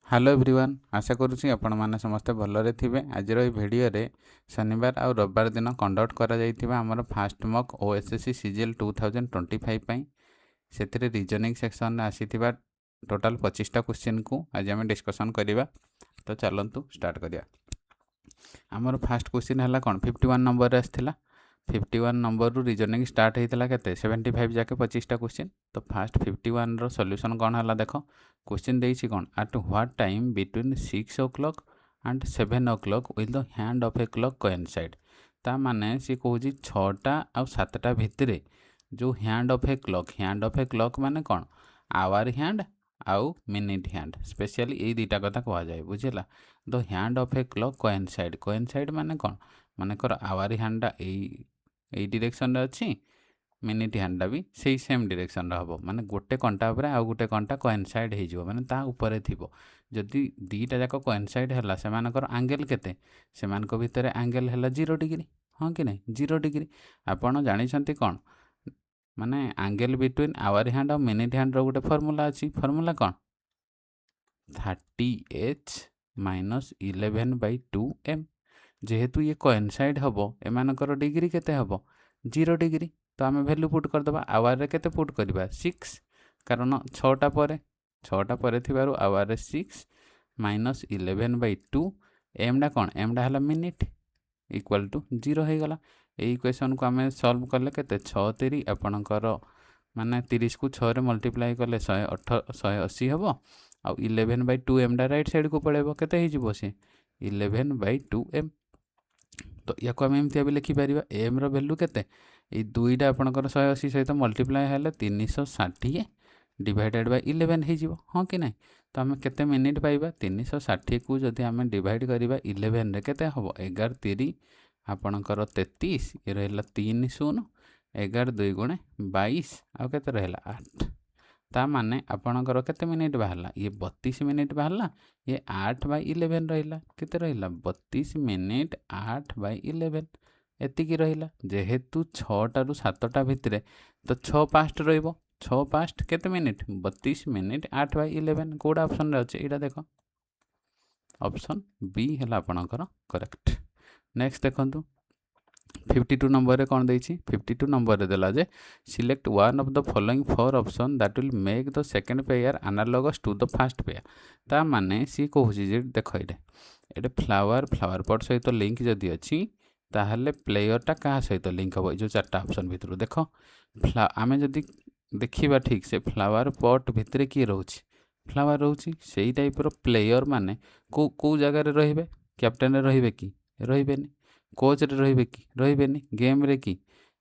Hello everyone आशा करुँची आपण मैंने समस्ते भलरे थे। आज भिडियो शनिवार आ रविवार दिन कंडक्ट करा आमर फास्ट मॉक ओएसएससी सीजीएल 2025 से रीजनिंग सेक्शन आसी टोटाल 25टा क्वेश्चन को आज आम डिस्कसन करवा। तो चलतु स्टार्ट करिया। आमर फास्ट क्वेश्चन है कौन 51 नंबर आसाला। 51 नंबर रु रीजनिंग स्टार्ट होता के 75 जाके 25टा क्वेश्चन। तो फास्ट 51 रो सॉल्यूशन कौन है देख। क्वेश्चन देछि कौन eight what time between 6 o'clock and 7 o'clock will the hand of a clock coincide. ता माने सी कहूँ 6टा और 7टा भितर जो हैंड ऑफ ए क्लॉक माने कौन आवर हैंड आउ मिनिट हैंड स्पेशली ये दुटा कथा कह जाए बुझेगा। The hand of a clock coincide माने कौन माने कर आवर हैंडा यही डायरेक्शन अच्छी मिनिट हैंडा भी सही सेम डायरेक्शन हम माने गोटे कंटा उपर आउ गोटे कंटा कोइंसाइड हो माने ता ऊपर थिबो। जदि दीटा जाक कोइंसाइड है सेमानकर एंगल केते सेमानक भितर एंगल है 0 डिग्री। हाँ कि नहीं 0 डिग्री। आपड़ जानी कौन माने एंगल बिटवीन आवर हैंड और मिनिट हैंड रो गोटे फॉर्मूला अच्छी। फॉर्मूला कौन 30h माइनस 11/2m। जेहेतु ये कोइंसाइड हम एमानकर डिग्री केते हम 0 डिग्री। तो आम वैल्यू पुट करदे आवर रे केते पुट करवा 6 कारण 6टा पर थिबारु आवर रे 6 माइनस 11/2 एमडा कौन एमडा है मिनिट इक्वल टू 0 हो गला। यही क्वेश्चन को आम सॉल्व कले केते 6 3 आपणकर माने 30 को 6 रे मल्टीप्लाई कले 180 हम आउ 11/2 एमडा राइट साइड को पड़ेबो केते ही जीवो से 11/2m। तो या आम एमती भी लिखिपर एम रैल्यू केते ये दुईटा आपंकर 180 सहित मल्टीप्लाई है 360 डिवाइडेड बाय 11 हो। हाँ कि नहीं। तो आम केते मिनिट पाइबा 360 को जदि आम डिवाइड करवा 11 रे केते हम 11 3 आपणकर 33 ये रहा 3 0 11 2 गुणे 22 आउ केते रहा 8। ता माने आपणकर केते मिनिट बाहरला ये 32 मिनिट बाहरला ये 8/11 रहा केते रहा 32 मिनिट 8/11 एतिकी रहा। जेहेतु 6टा रु 7टा भितर तो 6 पास्ट रहिबो 6 पास्ट केते मिनिट 32 मिनिट 8/11 कोड़ा ऑप्शन रे अछि एटा देखो ऑप्शन बी है आपणकर करेक्ट। नेक्स्ट देखंतु 52 नंबर रे कौन देछि 52 नंबर रे देला जे select one of the following 4 option that will make the second pair analogous to the first pair. ता माने सी कहूछि जे देखो एटे फ्लावर पॉट सहित लिंक जदि अछि ताहले प्लेयरटा क्या सहित लिंक हम जो 4टा ऑप्शन भितर देख आम जदि देखा ठीक से फ्लावर पॉट भितर किए रोचे फ्लावर रोचे से टाइप प्लेयर माने को जगार रे कैप्टेन रे कि रे कोच रे रे कि रे गेम रे कि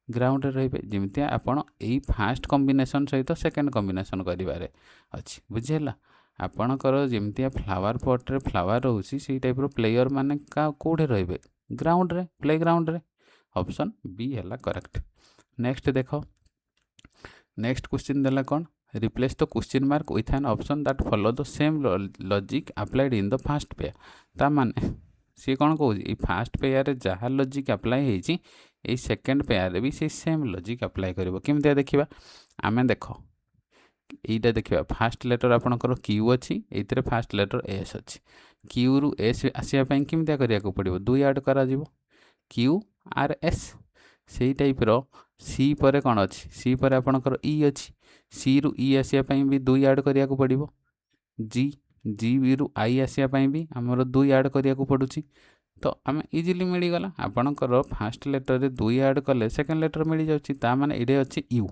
ग्राउंड रे रे जमी आपड़ यही फास्ट कॉम्बिनेशन सहित सेकेंड कॉम्बिनेशन करें अच्छी बुझेगा। आपणकर जमी फ्लावर पॉट रे फ्लावर रोचे से टाइप प्लेयर माने कौटे रे ग्राउंड रे प्ले ग्राउंड रे ऑप्शन बी है करेक्ट। नेक्स्ट देख नेक्स्ट क्वेश्चन देला कौन replace the question mark with an option that follow the same logic applied in the first pair. ता माने सी कौन कहूँ फास्ट पेयर जहाँ लॉजिक अप्लाई होती ये सेकेंड पेयर भी से सेम लॉजिक अप्लाई करिवो केमतिया देखिबा आमे देखो एटा देखिबा फास्ट लेटर आपनकर क्यू अच्छी एथिरे फास्ट लेटर एस अच्छी क्यू रु एस आसिया पई केमतिया करिया को पड़िबो 2 ऐड करा जिवो क्यू आर एस से टाइप रो सी पर कौन अच्छी सी पर आपनकर ई अच्छी सी रु ई आसिया पई भी 2 ऐड करिया को पड़िबो जी जी रु आई आसिया पई भी हमर 2 ऐड करिया को पड़ुची। तो आम इजिली मिलगला आपणकर फास्ट लेटर रे 2 ऐड कले सेकेंड लेटर मिल जाउची ता माने एडे अच्छी यू।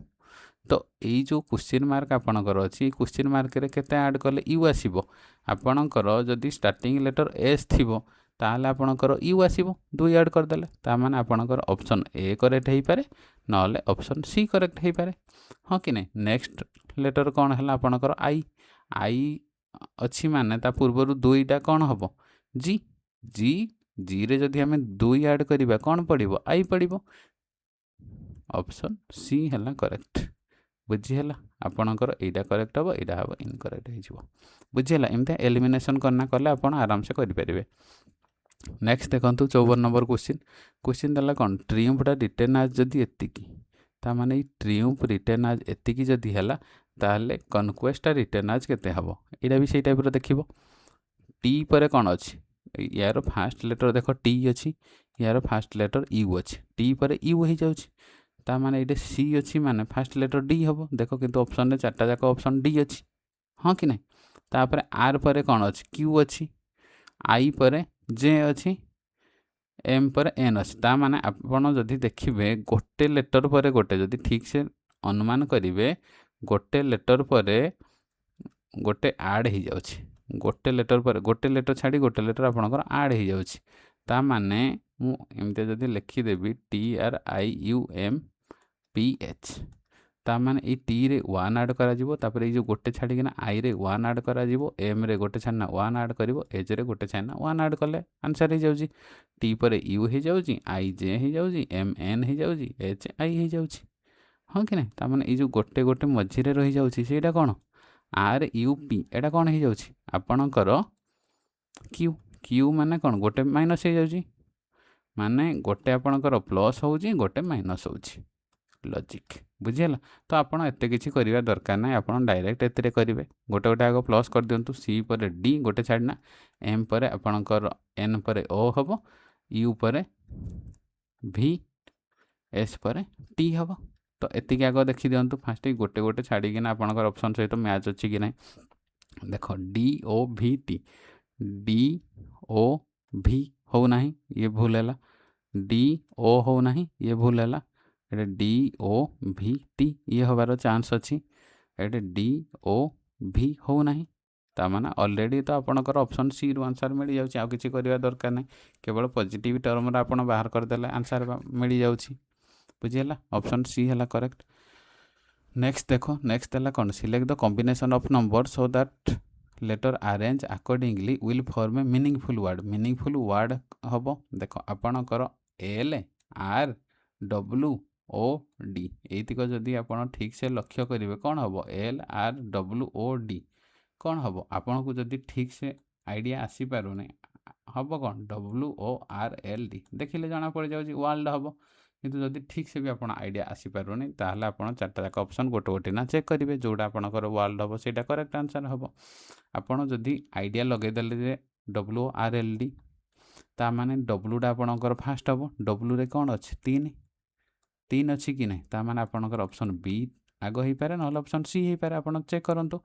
तो यही जो क्वेश्चन मार्क आपणकर अच्छी क्वेश्चन मार्क रे केते ऐड कले यू आसीबो आपणकर जदि स्टार्टिंग लेटर एस थिबो ताहले आपणकर यू आसीबो 2 ऐड कर देले ता माने आपणकर ऑप्शन ए करेक्ट हेई पारे नले ऑप्शन सी करेक्ट हेई पारे। हाँ कि नहीं। नेक्स्ट लेटर कौन है आपणकर आई आई अच्छी माने ता पूर्व 2टा कौन हम जी जी जी रे जदि हमें 2 ऐड करिबा कौन पड़िबो आई पड़िबो ऑप्शन सी है करेक्ट बुझीगला। आपणकर एटा करेक्ट हम एटा हम इनकरेक्ट हो बुझीगला एमती एलिमिनेशन करना कले आप आराम से करेंगे। नेक्स्ट देखो 54 नंबर क्वेश्चन देला कौन ट्रिम्फटा रिटर्न आज जदि एतिकी ता माने ट्रिम्फ रिटर्न आज एतिकी जदि है ताहले कनक्वेस्टा रिटर्न आज केते हबो एटा भी सेही टाइप रो देखिबो टी पर कौन अच्छी यार फास्ट लेटर देख टी अच्छी यार फास्ट लेटर यू अच्छी टी पर यू हो जाऊँगी ता माने ये सी अच्छी माने फास्ट लेटर डी हम देख किंतु ऑप्शन में चार्टा जाक ऑप्शन डी अच्छी हाँ कि नहीं तापर आर पर कौन अच्छी क्यू अच्छी आई पर जे अच्छी एम पर एन अच्छी ता माने आपण जदि देखिए गोटे लेटर पर गोटे जदि ठीक से अनुमान करेंगे गोटे लेटर पर गोटे आड हो जाଉଛି गोटे लेटर पर गोटे लेटर छाड़ी गोटे लेटर आपणकर आड हो जाଉଛି ता माने मु एमते जदि लिखिदेवी T R I U M P H ता माने ये टी रे वन आड करा जिवो तापर ये जो गोटे छाड़ी ना आई रे वन आड करा जिवो एम रे गोटे छाड़ना वन आड करिवो एच रे गोटे छाड़ना वन आड कले आंसर हो जाଉଛି टी पर यू हो जाଉଛି आई जे हो जाଉଛି एम एन हो जाଉଛି एच आई हो जाଉଛି हाँ कि नहीं ता माने ये जो गोटे गोटे मझिरे रही जाଉଛି सेटा कौन आर यू पी एटा कौन हो जाଉଛି आपणकर क्यू क्यू माने कौन गोटे माइनस हो जाଉଛି माने गोटे आपणकर प्लस होଉଛି गोटे माइनस होଉଛି लॉजिक बुझीगला तो आपड़ एत किसी करवा दरकार ना आप डायरेक्ट एते करेंगे गोटे गोटे आग प्लस कर दिंतु सी पर डी गोटे छाड़ना एम पर आपणकर एन पर ओ हम यू पर भी एस पर टी हम तो एतिक आग देखी दिंतु फास्ट गोटे गोटे छाड़ीना आपणकर ऑप्शन सहित मैच अच्छी कि ना देख डी ओ भी टी डी ओ भी हो ना ये भूल है डी ओ हो ना ये भूल है ये डी ओ भी टी ये हबार चांस अच्छी ये डी ओ भी हो ना ता माने ऑलरेडी तो आपणकर ऑप्शन सी रु आंसर मिल जाऊँ आ किसी करवा दरकार नहीं केवल पॉजिटिव टर्म आप बाहर करदे आंसर मिल जाऊँ बुझीगला ऑप्शन सी है करेक्ट नेक्स्ट देखो नेक्स्ट है कौन select the combination of number so that letter arrange accordingly will form a meaningful word हम देख आपणकर L R W O D एतिक जदि आप ठीक से लक्ष्य करेंगे कौन हम L R W O D कौन हम आपन को जदि ठीक से आइडिया आसी पारुने हम कौन W O R L D देखिले जना पड़ जाऊँ वर्ल्ड हम किंतु जदि ठीक से भी आप आइडिया आसी पारुने ताहले आपण चार्टा जाक ऑप्शन गोटे गोटे ना चेक करेंगे जोड़ा आपणकर वर्ल्ड हम सेटा करेक्ट आंसर हम आपड़ जदि आइडिया लगेदेले जे डब्ल्यू आर एल डी ता माने डब्ल्यूटा आपणकर फास्ट हम डब्ल्यू रे कौन अच्छे तीन अच्छी कि नहीं ता माने आपणकर ऑप्शन बी आग हो पारे ना ऑप्शन सी हो पारे आप चेक करूँ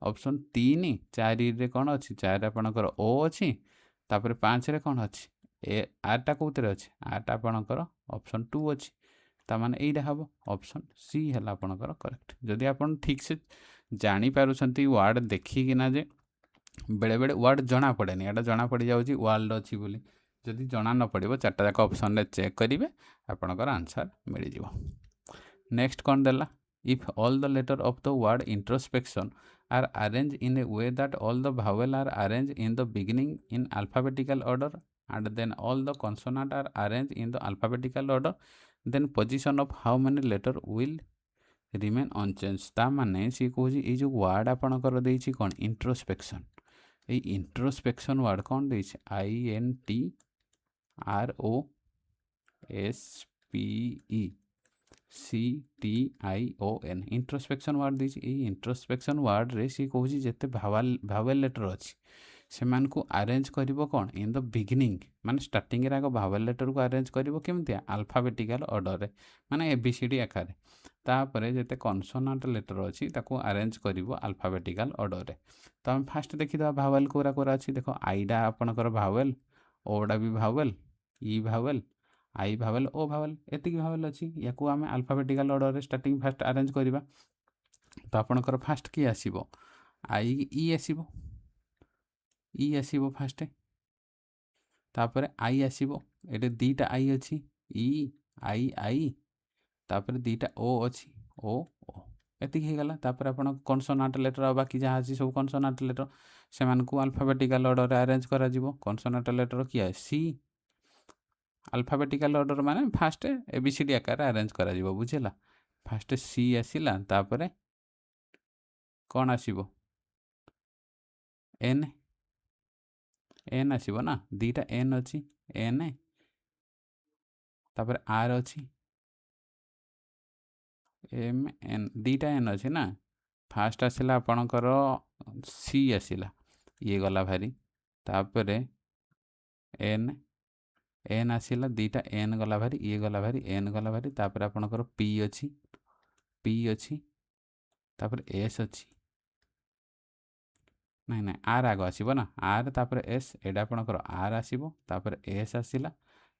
ऑप्शन 3 4 रे कौन अच्छी 4 आपणकर ओ अच्छी तापर 5 रे कौन अच्छी ए आरटा कौन अच्छे आरटा आपणकर ऑप्शन 2 अच्छी ता माने एटा हम ऑप्शन सी है आपणकर करेक्ट जदि आप ठीक से जानीपारुंट वर्ड देखिकिना जे बेले बेले वर्ड जना पड़ेनि एटा जना पड़ जाऊँगी वर्ल्ड अच्छी बोली जदि जना न पड़ो चार्टा जाक ऑप्शन चेक करेंगे आपणकर आंसर मिल जाव नेक्स्ट कौन देला if all the letter of the word introspection are arrange in a way that all the vowel are arrange in the beginning in alphabetical order and then all the consonant are arranged in the alphabetical order then position of how many letter will remain unchanged ता माने सी कहूँ ये जो word आपणकर देछि कौन introspection ये इंट्रोस्पेक्शन वर्ड कौन देछि INTROSPECTION इंट्रोस्पेक्शन वर्ड देछि इंट्रोस्पेक्शन वर्ड रे सी कहूँ जिते भावेल लेटर अच्छी से अरेंज कर कौन इन द बिगिनिंग माने स्टार्टिंग आग भावेल लेटर को अरेंज करमती अल्फाबेटिकल ऑर्डर रे माने ABCD आकार तापर जिते कॉन्सोनांट लेटर अच्छी अरेंज कर अल्फाबेटिकल ऑर्डर रे तो आम फास्ट देखीदा भावेल कोरा कोरा अच्छी देख आईडा आपणकर भावेल ओडा भी भावेल ई भावेल आई भावेल ओ भावेल एतिक भावेल अच्छी या आम अल्फाबेटिकल ऑर्डर रे स्टार्टिंग फास्ट अरेंज करवा तो आपणकर फास्ट किए आसीबो आई ई आसीबो ई आसीबो फास्ट तापर आई आसीबो एटे दीटा आई अच्छी ई आई आई तापर दीटा ओ अच्छी ओ ओ एतिक हो गला तापर आपण कॉन्सोनांट लेटर आ बाकी जहाँ अच्छी सब कॉन्सोनांट लेटर से अल्फाबेटिकल ऑर्डर अरेंज करा जिवो कॉन्सोनांट लेटर किया सी अल्फाबेटिकल ऑर्डर माने फास्ट ABCD आकार अरेंज करा जिवो बुझेला फास्ट सी आसीला तापर कौन आसीबो एन एन आसीबो ना दीटा एन अच्छी एन तापर आर अच्छी एम एन दीटा एन अच्छी ना फास्ट आसला आपणकर सी आसला ये गला भारी तापरे एन एन आसिला दीटा एन गला भारी ये गला भारी एन गला भारी तापर आपणकर पी अच्छी तापर एस अच्छी नाई नाई आर आग आसब ना आर तापर एस एटा आपणकर आर आसब तापर एस आसिला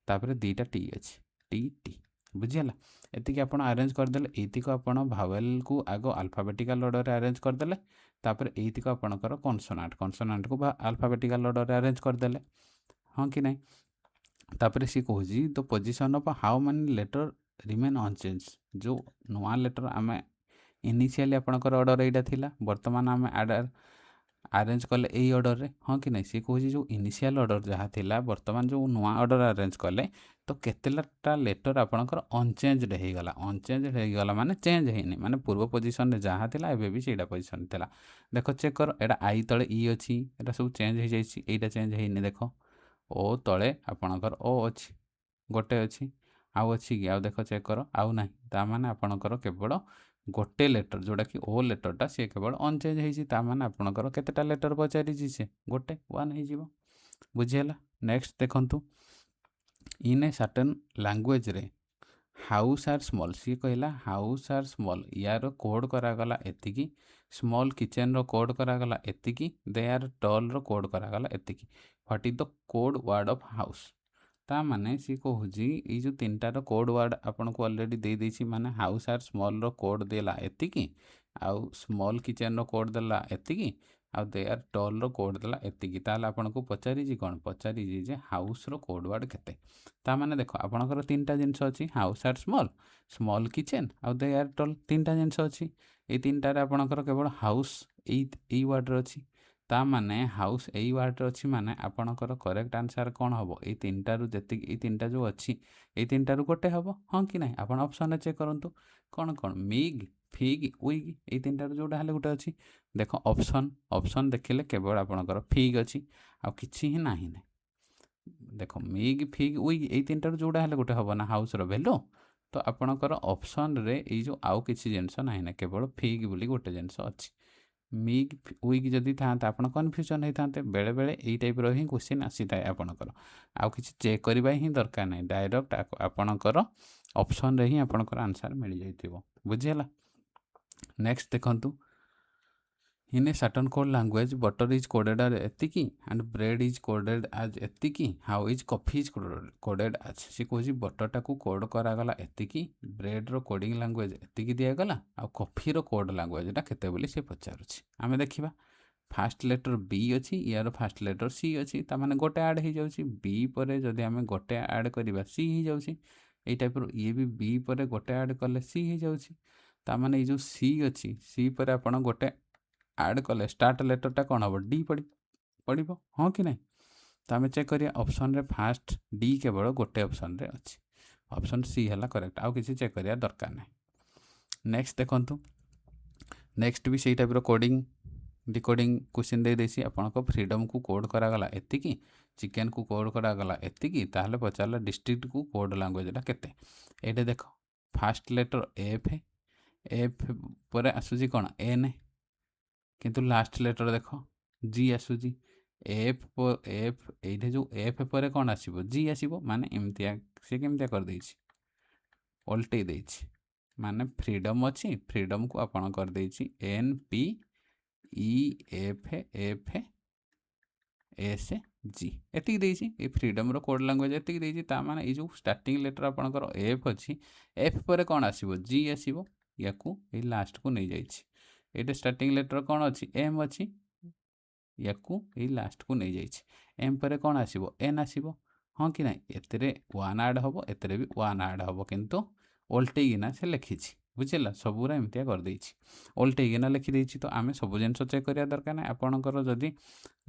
तापर दीटा टी अच्छी टी टी बुझीगला एतिक आप अरेंज करदे ये आप भावेल को आग अल्फाबेटिकल ऑर्डर अरेंज करदे तापर ये आपणकर कॉन्सोनांट को अल्फाबेटिकल ऑर्डर अरेंज करदे हाँ कि नहीं तापर सी कहूँ the position of how many letter remain unchange जो नुआ लेटर आम इनिशियली आपणकर ऑर्डर यहाँ थिला वर्तमान आम अरेंज कले यही ऑर्डर रे हाँ कि नहीं सी कहूँ जो इनिशियल ऑर्डर जहाँ थिला वर्तमान जो नुआ ऑर्डर अरेंज कले तो केतेटा लेटर आपणकर अनचेंज होगला अनचेंज होगला माने चेंज होनी माने पूर्व पोजिशन रे जहाँ थिला एबे भी सेटा पोजिशन थिला देख चेक कर एटा आई तले ई अच्छी एटा सब चेंज हो जाइए एटा चेंज होनी देख ओ तले आपणकर ओ अच्छी गोटे अच्छी आउ अच्छी कि आउ देख चेक कर आउ ना ताने आपणकर केवल गोटे लेटर जोटा कि ओ लेटरटा सी केवल अनचेंज होने आपणकर केतेटा लेटर पचारि से गोटे वन हो बुझीगला नेक्स्ट देखंतु इन ए सर्टेन लैंग्वेज रे हाउस आर स्मॉल सी कहला हाउस आर स्मॉल यार कोड करागला एतिकी स्मॉल किचन रो कोड करागला एतिकी दे आर टॉल रो कोड करागला एतिकी what is the code word of house ता माने सी कहूँ ये जो तीन टार कोड वर्ड आपन को ऑलरेडी दे देछि माने हाउस आर स्मॉल रो कोड देला एतिकी आउ स्मॉल किचन रो कोड देला एतिकी आउ दे आर टॉल रो कोड देला एतिकी ताले आपन को पचारि कोन पचारि जे हाउस रो कोड वर्ड केते ता माने देखो आपनकर तीनटा जिंस अछि house are small small kitchen आउ दे आर टॉल तीनटा जिंस अछि ए तीनटा रे आपनकर केवल हाउस एई वर्ड रो अछि ता माने हाउस एई वर्ड रो अछि माने आपनकर करेक्ट आंसर कोन हबो ए तीनटा रु जति ए तीनटा जो अछि ए तीनटा रु गोटे हबो हां कि नै आपन ऑप्शन रे चेक करंतु कोन कोन मिग फिग उइग ए तीनटा रु जोडा हले गोटे अछि देखो ऑप्शन देखिले केवल आपनकर फिग अछि आ किछि ही नाही नै देखो मिग फिग उइग ए तीनटा रु जोडा हले गोटे हबो ना हाउस रो वैल्यू तो आपनकर ऑप्शन रे ए जो आउ किछि जिंस नाही नै केवल फिग बोली गोटे जिंस अछि मिग उइग जदि था आप कन्फ्यूजन होते बेले बेले यही टाइप रो ही क्वेश्चन आसी थाए आपणकर आउ किसी चेक करवा ही दरकार नहीं डायरेक्ट आपणकर ऑप्शन रे ही आपणकर आंसर मिल जाइथिबो बुझियला नेक्स्ट देखंतु in a certain code language butter is coded as एतिकी and bread is coded as एतिकी how is coffee is coded as सी कहूँ बटरटा को कोड करागला एतिकी ब्रेड रो कोडिंग लैंग्वेज एतिकी दिगला आ कॉफी रो कोड लैंग्वेजटा केते बोली से पचारुछि आमे देखिबा फास्ट लेटर बी अच्छी यार फास्ट लेटर सी अच्छी ताने गोटे ऐड हो जाउछि बी पर जदि आमे गोटे ऐड करबा सी हो जाउछि ए टाइप रो ये भी बी पर गोटे ऐड कले सी हो जाउछि ताने जो सी अच्छी सी पर आपण गोटे ऐड कले स्टार्ट लेटरटा कौन हम डी पड़ो हाँ कि नहीं तो आम चेक करिया ऑप्शन रे फास्ट डी केवल गोटे ऑप्शन रे अच्छी ऑप्शन सी है करेक्ट आउ किसी चेक करिया दरकार नहीं नेक्स्ट देखंतु नेक्स्ट भी सही टाइप रो कोडिंग डिकोडिंग क्वेश्चन दे देसी आपनको फ्रीडम को कोड करागला एतिकी चिकेन को कोड करागला एतिकी ताहले पचारला डिस्ट्रिक्ट को कोड लैंग्वेजटा केते एटे देखो फास्ट लेटर एफ एफ पर आसुची कोन एन किंतु लास्ट लेटर देख जी आसूची एफ एफ ये जो एफ पर कौन आसो जी आसो माने एमतिया सी केमतिया कर देछि ओल्टे देछि माने फ्रीडम अच्छी फ्रीडम को आपण कर देछि N P E F F S G एतिक देछि ए फ्रीडम रो कोड लैंग्वेज एतिक देछि ता माने ए जो स्टार्टिंग लेटर आपणकर एफ अच्छी एफ पर कौन आसो जी आसो या को ए लास्ट को नहीं जाइछि ये स्टार्टिंग लेटर कौन अच्छी एम अच्छी या लास्ट को नहीं जाइए एम पर कौन आसो एन आसो हाँ कि नहीं एतरे वन ऐड हम एतरे भी वन ऐड हम किंतु ओल्टेना से लिखी बुझेगा सबूरा एमतिया करदे ओल्टेना लिखिदे तो आम सब जिन चेक करा दरकार ना आपणकर जदि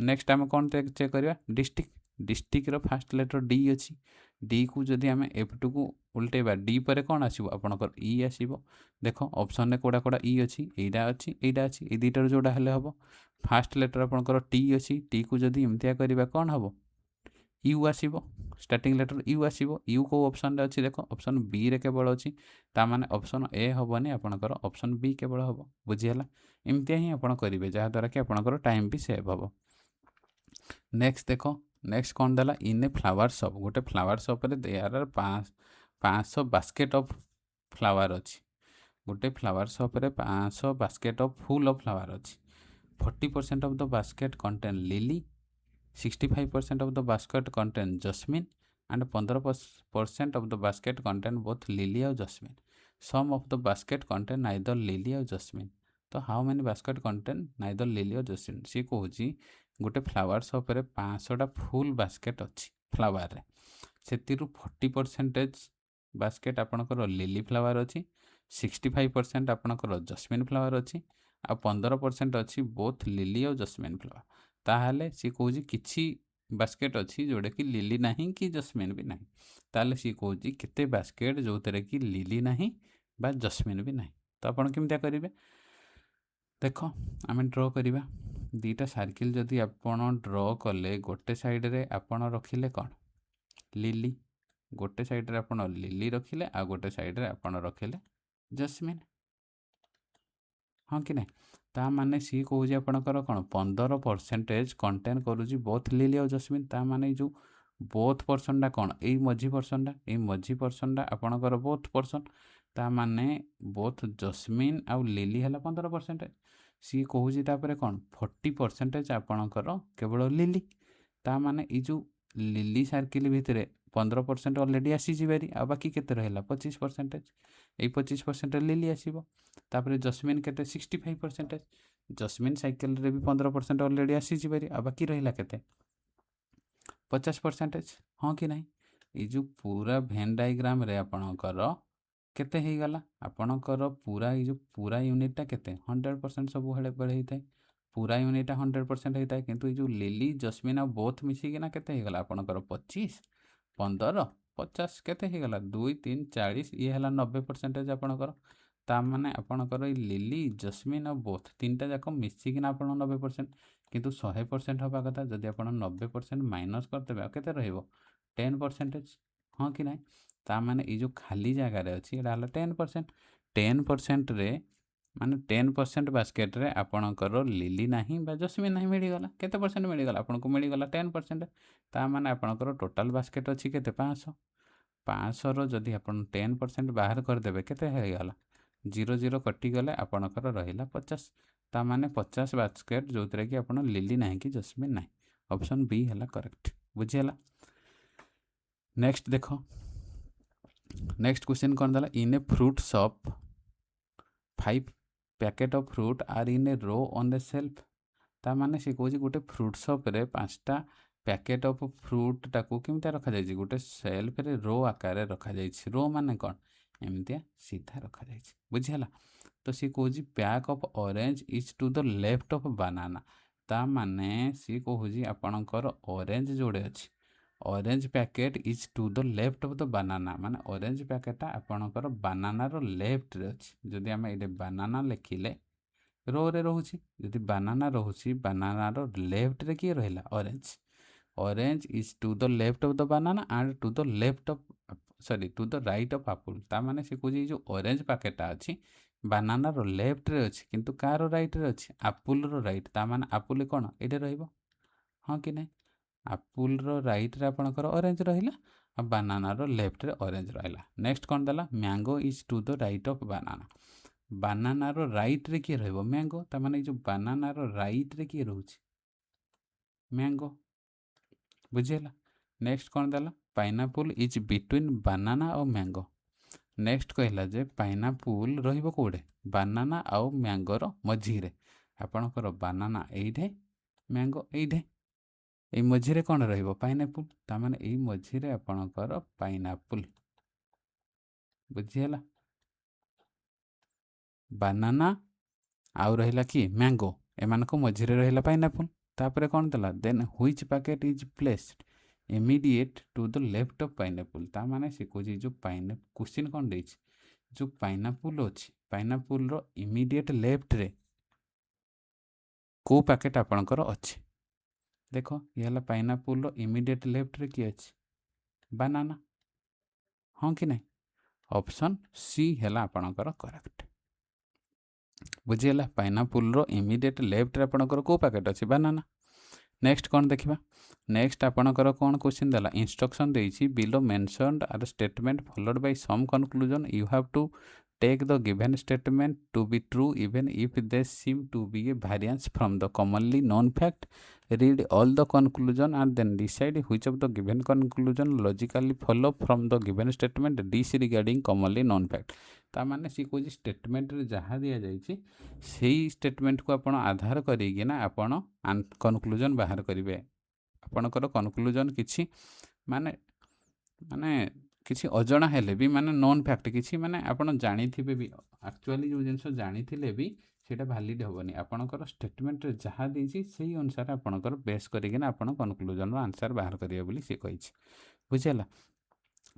नेक्स्ट आम कौन चेक करवा डिस्ट्रिक्ट रो फास्ट लेटर डी अच्छी डी को जदि आम F2 को उल्टेबा डी पर कौन आसो आपणकर ई आसो देख ऑप्शन रे कोड़ा कोड़ा ई अच्छी एटा अच्छी एटा अच्छी ए दुईटार जोड़ा हेले हम फास्ट लेटर आपणकर टी अच्छी टी को जदि एमतिया करवा कौन हम यू आसो स्टार्टिंग लेटर यू आसो यू को ऑप्शन रे अच्छी देख ऑप्शन बी रे केवल अच्छी तामाने ऑप्शन ए हेनी आपणकर ऑप्शन बी केवल हम बुझीगला एमतिया ही आप करेंगे जहाँद्वारा कि आपणकर टाइम भी सेव हम नेक्स्ट देख नेक्स्ट कौन देला इन ए फ्लावर शॉप गोटे फ्लावर शॉप रे there are 500 basket of flower अच्छी गोटे फ्लावर शॉप रे 500 basket of full of flower अच्छी 40% of the basket contain lily 65% of the basket contain jasmine and 15% of the basket contain both lily और jasmine some of the basket contain neither lily और jasmine तो how many basket contain neither lily और जस्मिन सी कहूँ गोटे flower shop रे 500टा full basket अच्छी flower रे से 40% बास्केट आपणकर लिली फ्लावर अच्छी 65% आपणकर जस्मिन फ्लावर अच्छी आ 15% अच्छी बोथ लिली और जस्मिन फ्लावर ताहले सी कहूँ किछि बास्केट अच्छी जोड़ा कि लिली नहीं कि जस्मिन भी नहीं ताहले सी कहूँ केते बास्केट जो थे कि लिली नहीं बा जस्मिन भी नहीं तो आपन केमतिया करेंगे देख आम ड्र करवा दीटा सर्किल जदि आपण ड्र कले गोटे साइड रे आपण रखिले कौन लिली गोटे साइड रे आपण लिली रखिले आ गोटे साइड रे आपण रखिले जस्मिन हाँ कि नहीं ता माने सी कहूँ आपणकर कौन 15% कंटेन करुँच बोथ लिली और जस्मिन ता माने जो बोथ पर्सनटा कौन यही मझी पर्सनटा यही मझी पर्सनटा आपणकर बोथ पर्सन ता माने बोथ जस्मिन आउ लिली है 15% सी कहूँ तापर कौन 40% आपणकर केवल लिली ता माने ये जो लिली सर्किल भितर 15% अलरेडी आसीजी आ बाकी केते रहिला 25% यही 25% लिली आसीबो तापर जस्मिन केते 65% जस्मिन साइकिल रे भी 15% अलरेडी आसीजी आ बाकी रहिला केते 50% हाँ कि नहीं ये जो पूरा भेन डायग्राम रे आपणकर केते ही गला आपणकर पूरा ये जो पूरा यूनिटा केते 100% सब हेले बढ़े थाए पूरा यूनिटा 100% होता है किंतु ये जो लिली जस्मिन आ बोथ मिसिकिना केते ही गला आपणकर 25 15 50 केते ही गला 2 3 40 ये हला 90% आपणकर ता माने आपणकर ये लिली जस्मिन आ बोथ तीनटा जाक मिसिकिना आपण 90% किंतु 100% हवा कथा जदि आपण 90% माइनस करदेबे केते रहइबो 10% हाँ कि नहीं ता माने ये जो खाली जगह रे अछि एटा हला 10% 10% रे माने 10% बास्केट रे आपणकर लिली नहीं बा जस्मिन नहीं मिलीगला केते परसेंट मिलीगला आपनको मिलीगला 10% ता माने आपणकर टोटल बास्केट अछि केते 500 500 रो जदि आपण 10% बाहर करदेबे केते हेगला 0 कटि गले आपणकर रहिला 50 ता माने 50 बास्केट जो कि आपण लिली नहीं कि जस्मिन नहीं ऑप्शन बी है करेक्ट बुझीगला नेक्स्ट देखो नेक्स्ट क्वेश्चन कौन देला in a fruit shop 5 packet of fruit are in a row on the shelf ता माने से कहूँ गोटे फ्रूट शॉप रे 5टा पैकेट ऑफ फ्रूट टाको केमती रखा जाए गोटे सेल्फ रे रो आकार रखा जाए रो माने कौन एमतिया सीधा रखा जाए बुझीगला तो सी कहूँ pack of orange is to the left of banana ता माने सी कहूँ आपणकर ऑरेंज जोड़े अच्छी orange packet is to the left of the banana माने ऑरेंज पैकेटा आपणकर बनाना रो लेफ्ट रे अच्छी जदि आम ये बनाना लिखिले रो रे रोची जदि बनाना रोची बनाना रो लेफ्ट रे किए रहिला orange orange is to the left of the banana and to the left of sorry to the right of apple ता माने से कहूँ जो ऑरेंज पैकेटा अच्छी बनाना रो लेफ्ट रे अच्छी किंतु कार राइट रे अच्छी एप्पल रो राइट ता माने एप्पल कौन ये रहिबो हाँ कि नहीं एप्पल रो राइट रे आपणकर ऑरेंज रहिला आ बनाना रो लेफ्ट रे ऑरेंज रहिला नेक्स्ट कौन देला mango is to the right of banana banana रो राइट रे किए रहइबो मैंगो ता माने जो बनाना रो राइट रे किए रहउछि मैंगो बुझिला नेक्स्ट कौन देला पाइनापल इज बिटवीन बनाना और मैंगो नेक्स्ट कहला जे पाइनापल रहिबो कोडे बनाना आउ मैंगो रो मझी रे आपणकर बनाना एइठे मैंगो एइठे এই মଝିରେ କ'ଣ ରହିବ ପାଇନାପଲ୍ ତାମାନେ ଏଇ ମଝିରେ ଆପଣଙ୍କର ପାଇନାପଲ୍ ବୁଝିହେଲା ବାନାନା ଆଉ ରହିଲା କି ମ୍ୟାଙ୍ଗୋ ଏମାନଙ୍କ ମଝିରେ ରହିଲା ପାଇନାପଲ୍ ତାପରେ କ'ଣ ଦେଲା then which packet is placed immediate to the left of pineapple ତାମାନେ ସେ କହୁଛି ଯେଉଁ କ୍ୱେଶ୍ଚିନ୍ କ'ଣ ଦେଇଛି ଯେଉଁ ପାଇନାପଲ୍ ଅଛି ପାଇନାପଲ୍ର ଇମିଡ଼ିଏଟ୍ ଲେଫ୍ଟରେ କେଉଁ ପ୍ୟାକେଟ୍ ଆପଣଙ୍କର ଅଛି देख ये है पाइनापल इमिडिएट लेफ्ट रे किए अच्छे बनाना हाँ कि नहीं ऑप्शन सी है आपणकर करेक्ट बुझीगला पाइनापल इमिडिएट लेफ्ट रे आपणकर को पैकेट अच्छे बनाना नेक्स्ट कौन देखा नेक्स्ट आपणकर कौन क्वेश्चन देला इंस्ट्रक्शन देछि below mentioned are statement followed by some conclusion you have to take the given statement to be true even if they seem to be a variance from the commonly known fact. Read all the conclusion and then decide which of the given conclusion logically follow from the given statement disregarding commonly known fact. ता माने सी Cozi statement रे जहाँ दिया जाइछि सेही statement को आपण आधार करिकिना आपण कनक्लूजन बाहर करिवे आपणकर कनक्लूजन किछि माने माने किसी अजଣା हेले भी माने नॉन फैक्ट किसी माने आपण जानिथिबे भी एक्चुअली जो जिंस जानिथिले भी सेटा वैलिड होबनी आपणकर स्टेटमेंट रे जहाँ देछि सेही अनुसार आपणकर बेस करिकिना आपण कनक्लूजन रो आंसर बाहर करिया बोली से कहिछि बुझियला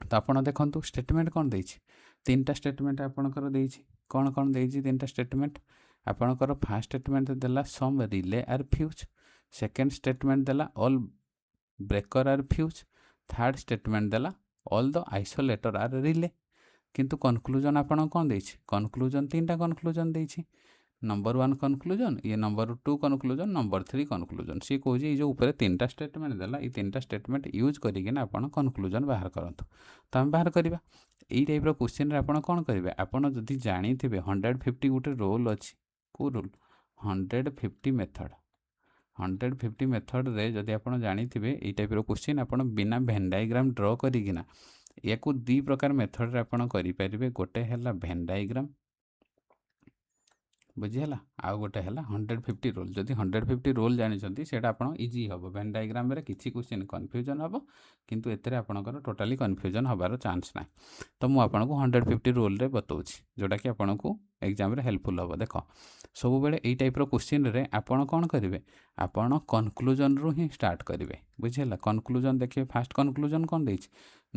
तो आपण देखंतु स्टेटमेंट कोन देछि तीनटा स्टेटमेंट आपणकर देछि कोन देछि तीनटा स्टेटमेंट आपणकर फर्स्ट स्टेटमेंट देला some relay are fuse second statement देला all breaker are fuse third statement देला all the isolator are relay किंतु कनक्लूजन आपण कौन देछि कनक्लूजन तीनटा कनक्लूजन देछि नंबर 1 कनक्लूजन ये नंबर 2 कनक्लूजन नंबर 3 कनक्लूजन सी कहूँ ये जो ऊपर तीनटा स्टेटमेंट देला ये तीनटा स्टेटमेंट यूज करिकिना आपण कनक्लूजन बाहर करंतु तो हम बाहर करबा एई टाइप रो क्वेश्चन रे आपण कोन करिवे आपण जदि जानिथिबे 150 गुटे रूल अछि को रूल 150 मेथड 150 मेथड रे जदि आपण जानिथिबे एई टाइप रो क्वेश्चन आपण बिना वेन डायग्राम ड्रॉ करिकिना याकू दी प्रकार मेथड रे आपण करि परिबे गोटे हैला वेन डायग्राम बुझीला आउ गोटे हैला 150 रूल जदि 150 रूल जानिछंती सेटा आपण इजी हबो वेन डायग्राम रे किछि क्वेश्चन कंफ्यूजन हबो किंतु एतरे आपणकर टोटली कंफ्यूजन हबार चांस ना तो मु आपनको 150 रूल रे बतौछि जोटा कि आपनको एग्जाम रे हेल्पफुल हबो देखो सब बेले एई टाइप रो क्वेश्चन रे आपण कोन करिवे आपण कंक्लूजन रो ही स्टार्ट करिवे बुझीला कंक्लूजन देखिए फर्स्ट कंक्लूजन कोन देछि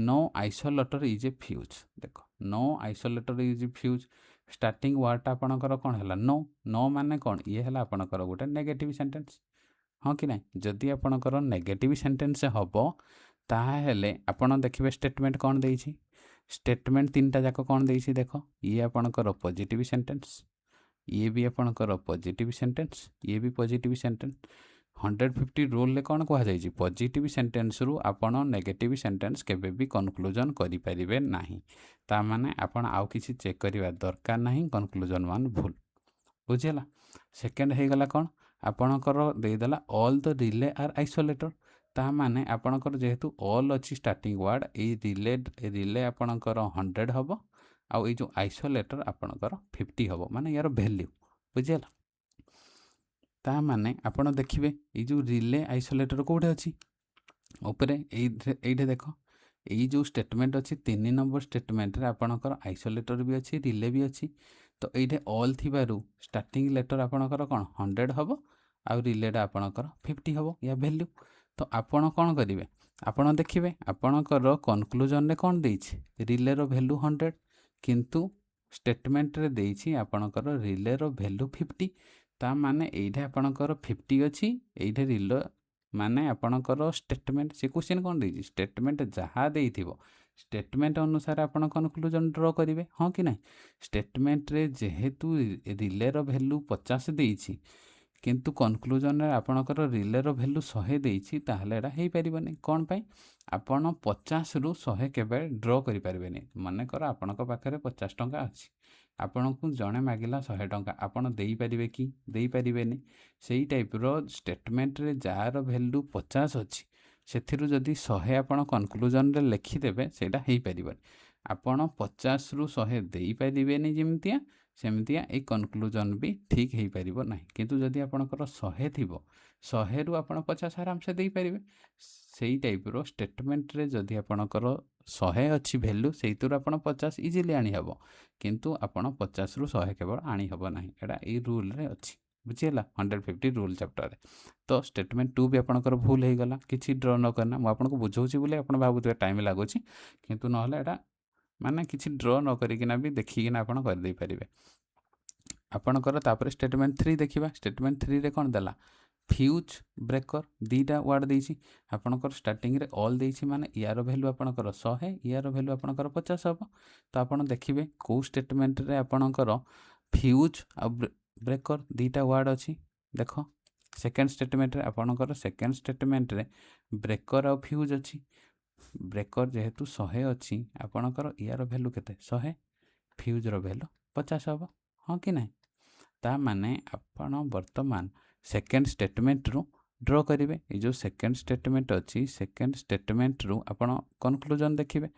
no isolator is a fuse देखो no isolator is a fuse starting word आपणकर कौन है नो नो माने कौन ये है आपणकर गोटे नेगेटिव सेंटेंस हाँ कि ना जदि आपणकर नेगेटिव सेंटेंस हम ताहेले आपण देखिए स्टेटमेंट कौन देछि स्टेटमेंट तीनटा जाक कौन देछि देख ये आपणकर पॉजिटिव सेंटेंस ये भी आपणकर पॉजिटिव सेंटेंस ये भी पॉजिटिव सेंटेंस 150 रूल कौन कहुई पॉजिटिव सेंटेंस रु आपण नेगेटिव सेंटेंस केबे भी कनक्लूजन करि परिबे नाही ता माने आपण आउ किसी चेक करिवा दरकार नाही कनक्लूजन वन भूल बुझिला सेकंड हे गला कौन आपणकर दे देला all the relay are isolator ता माने आपणकर जेहेतु ऑल अछि स्टार्टिंग वर्ड ए रिले आपणकर 100 हबो आउ ए जो आइसोलेटर आपणकर 50 हबो माने यार वैल्यू बुझिला ता माने आपण देखिबे ए जो रिले आइसोलेटर कोठे अछि ऊपरे एइठे देखो एई जो स्टेटमेंट अछि 3 नंबर स्टेटमेंट रे आपणकर आइसोलेटर भी अछि रिले भी अछि तो एइठे ऑल थिबारु स्टार्टिंग लेटर आपणकर कोन 100 हबो आ रिलेटा आपणकर 50 हबो या वैल्यू तो आपण कोन करिवे आपण देखिबे आपणकर कंक्लूजन रे कोन देछि रिले रो वैल्यू 100 किंतु स्टेटमेंट रे देछि आपणकर रिले रो वैल्यू 50 ता माने एइठे आपणकर 50 अछि एइठे रिले माने आपणकर स्टेटमेंट से क्वेश्चन कोन देछि स्टेटमेंट जहाँ देइथिबो स्टेटमेंट अनुसार आपण कनक्लूजन ड्रॉ करिवे हाँ कि ना स्टेटमेंट रे जेहेतु रिले रो वैल्यू 50 देछि किंतु कनक्लूजन रे आपणकर रिले रो वैल्यू 100 देछि ताहले एटा हेइ परिबनी कोन पई आपण 50 रु 100 केबे ड्रॉ करि परिबेनी माने कर आपणक पाखरे 50 टंका अछि आपण को जणे मागिला 100 टंका आपण देई परिबे कि देई परिबेनी सेही टाइप रो स्टेटमेंट रे जार वैल्यू 50 अछि सेथिरु जदि 100 आपण कनक्लूजन रे लिखि देबे सेटा हेइ परिबनी आपण 50 रु 100 देई परिबेनी जेमतिया सेमतिया ए कनक्लूजन भी ठीक हेइ परिबो नाही किंतु जदि आपणकर 100 थिबो 100 रु आपण 50 आराम से देई परिबे सेही टाइप रो स्टेटमेंट रे जदि आपणकर 100 अछि वैल्यू सेहितुर आपण 50 इजीली आनी हबो किंतु आपण 50 रु 100 केवल आनी हबो नाही एटा ए रूल रे अछि बुझिला 150 रूल चैप्टर रे तो स्टेटमेंट 2 भी आपणकर भूल हे गला किछि ड्रॉ न करना मु आपनको बुझौछि बोले आपण भाबुते टाइम लागोछि किंतु नहले एटा माने किछि ड्रॉ न करिकिना भी देखिकिना आपण कर दे परिबे आपणकर तापर स्टेटमेंट 3 देखिबा स्टेटमेंट 3 रे कोन देला फ्यूज ब्रेकर दीटा वर्ड देछि आपणकर स्टार्टिंग रे ऑल देछि माने यार वैल्यू आपणकर 100 यार वैल्यू आपणकर 50 हबो तो आपण देखिबे को स्टेटमेंट रे आपणकर फ्यूज आ ब्रेकर दीटा वर्ड अछि देखो सेकेंड स्टेटमेंट आपणकर सेकेंड स्टेटमेंट रे ब्रेकर आउ फ्यूज अच्छी ब्रेकर जेहेतु 100 अच्छी आपणकर यार भैल्यू केते 100 फ्यूजर भैल्यू 50 हम हाँ कि ना ता माने आपण वर्तमान सेकेंड स्टेटमेंट रु ड्र करेंगे ये जो सेकेंड स्टेटमेंट अच्छी सेकेंड स्टेटमेंट रु आपण कनक्लूजन देखिए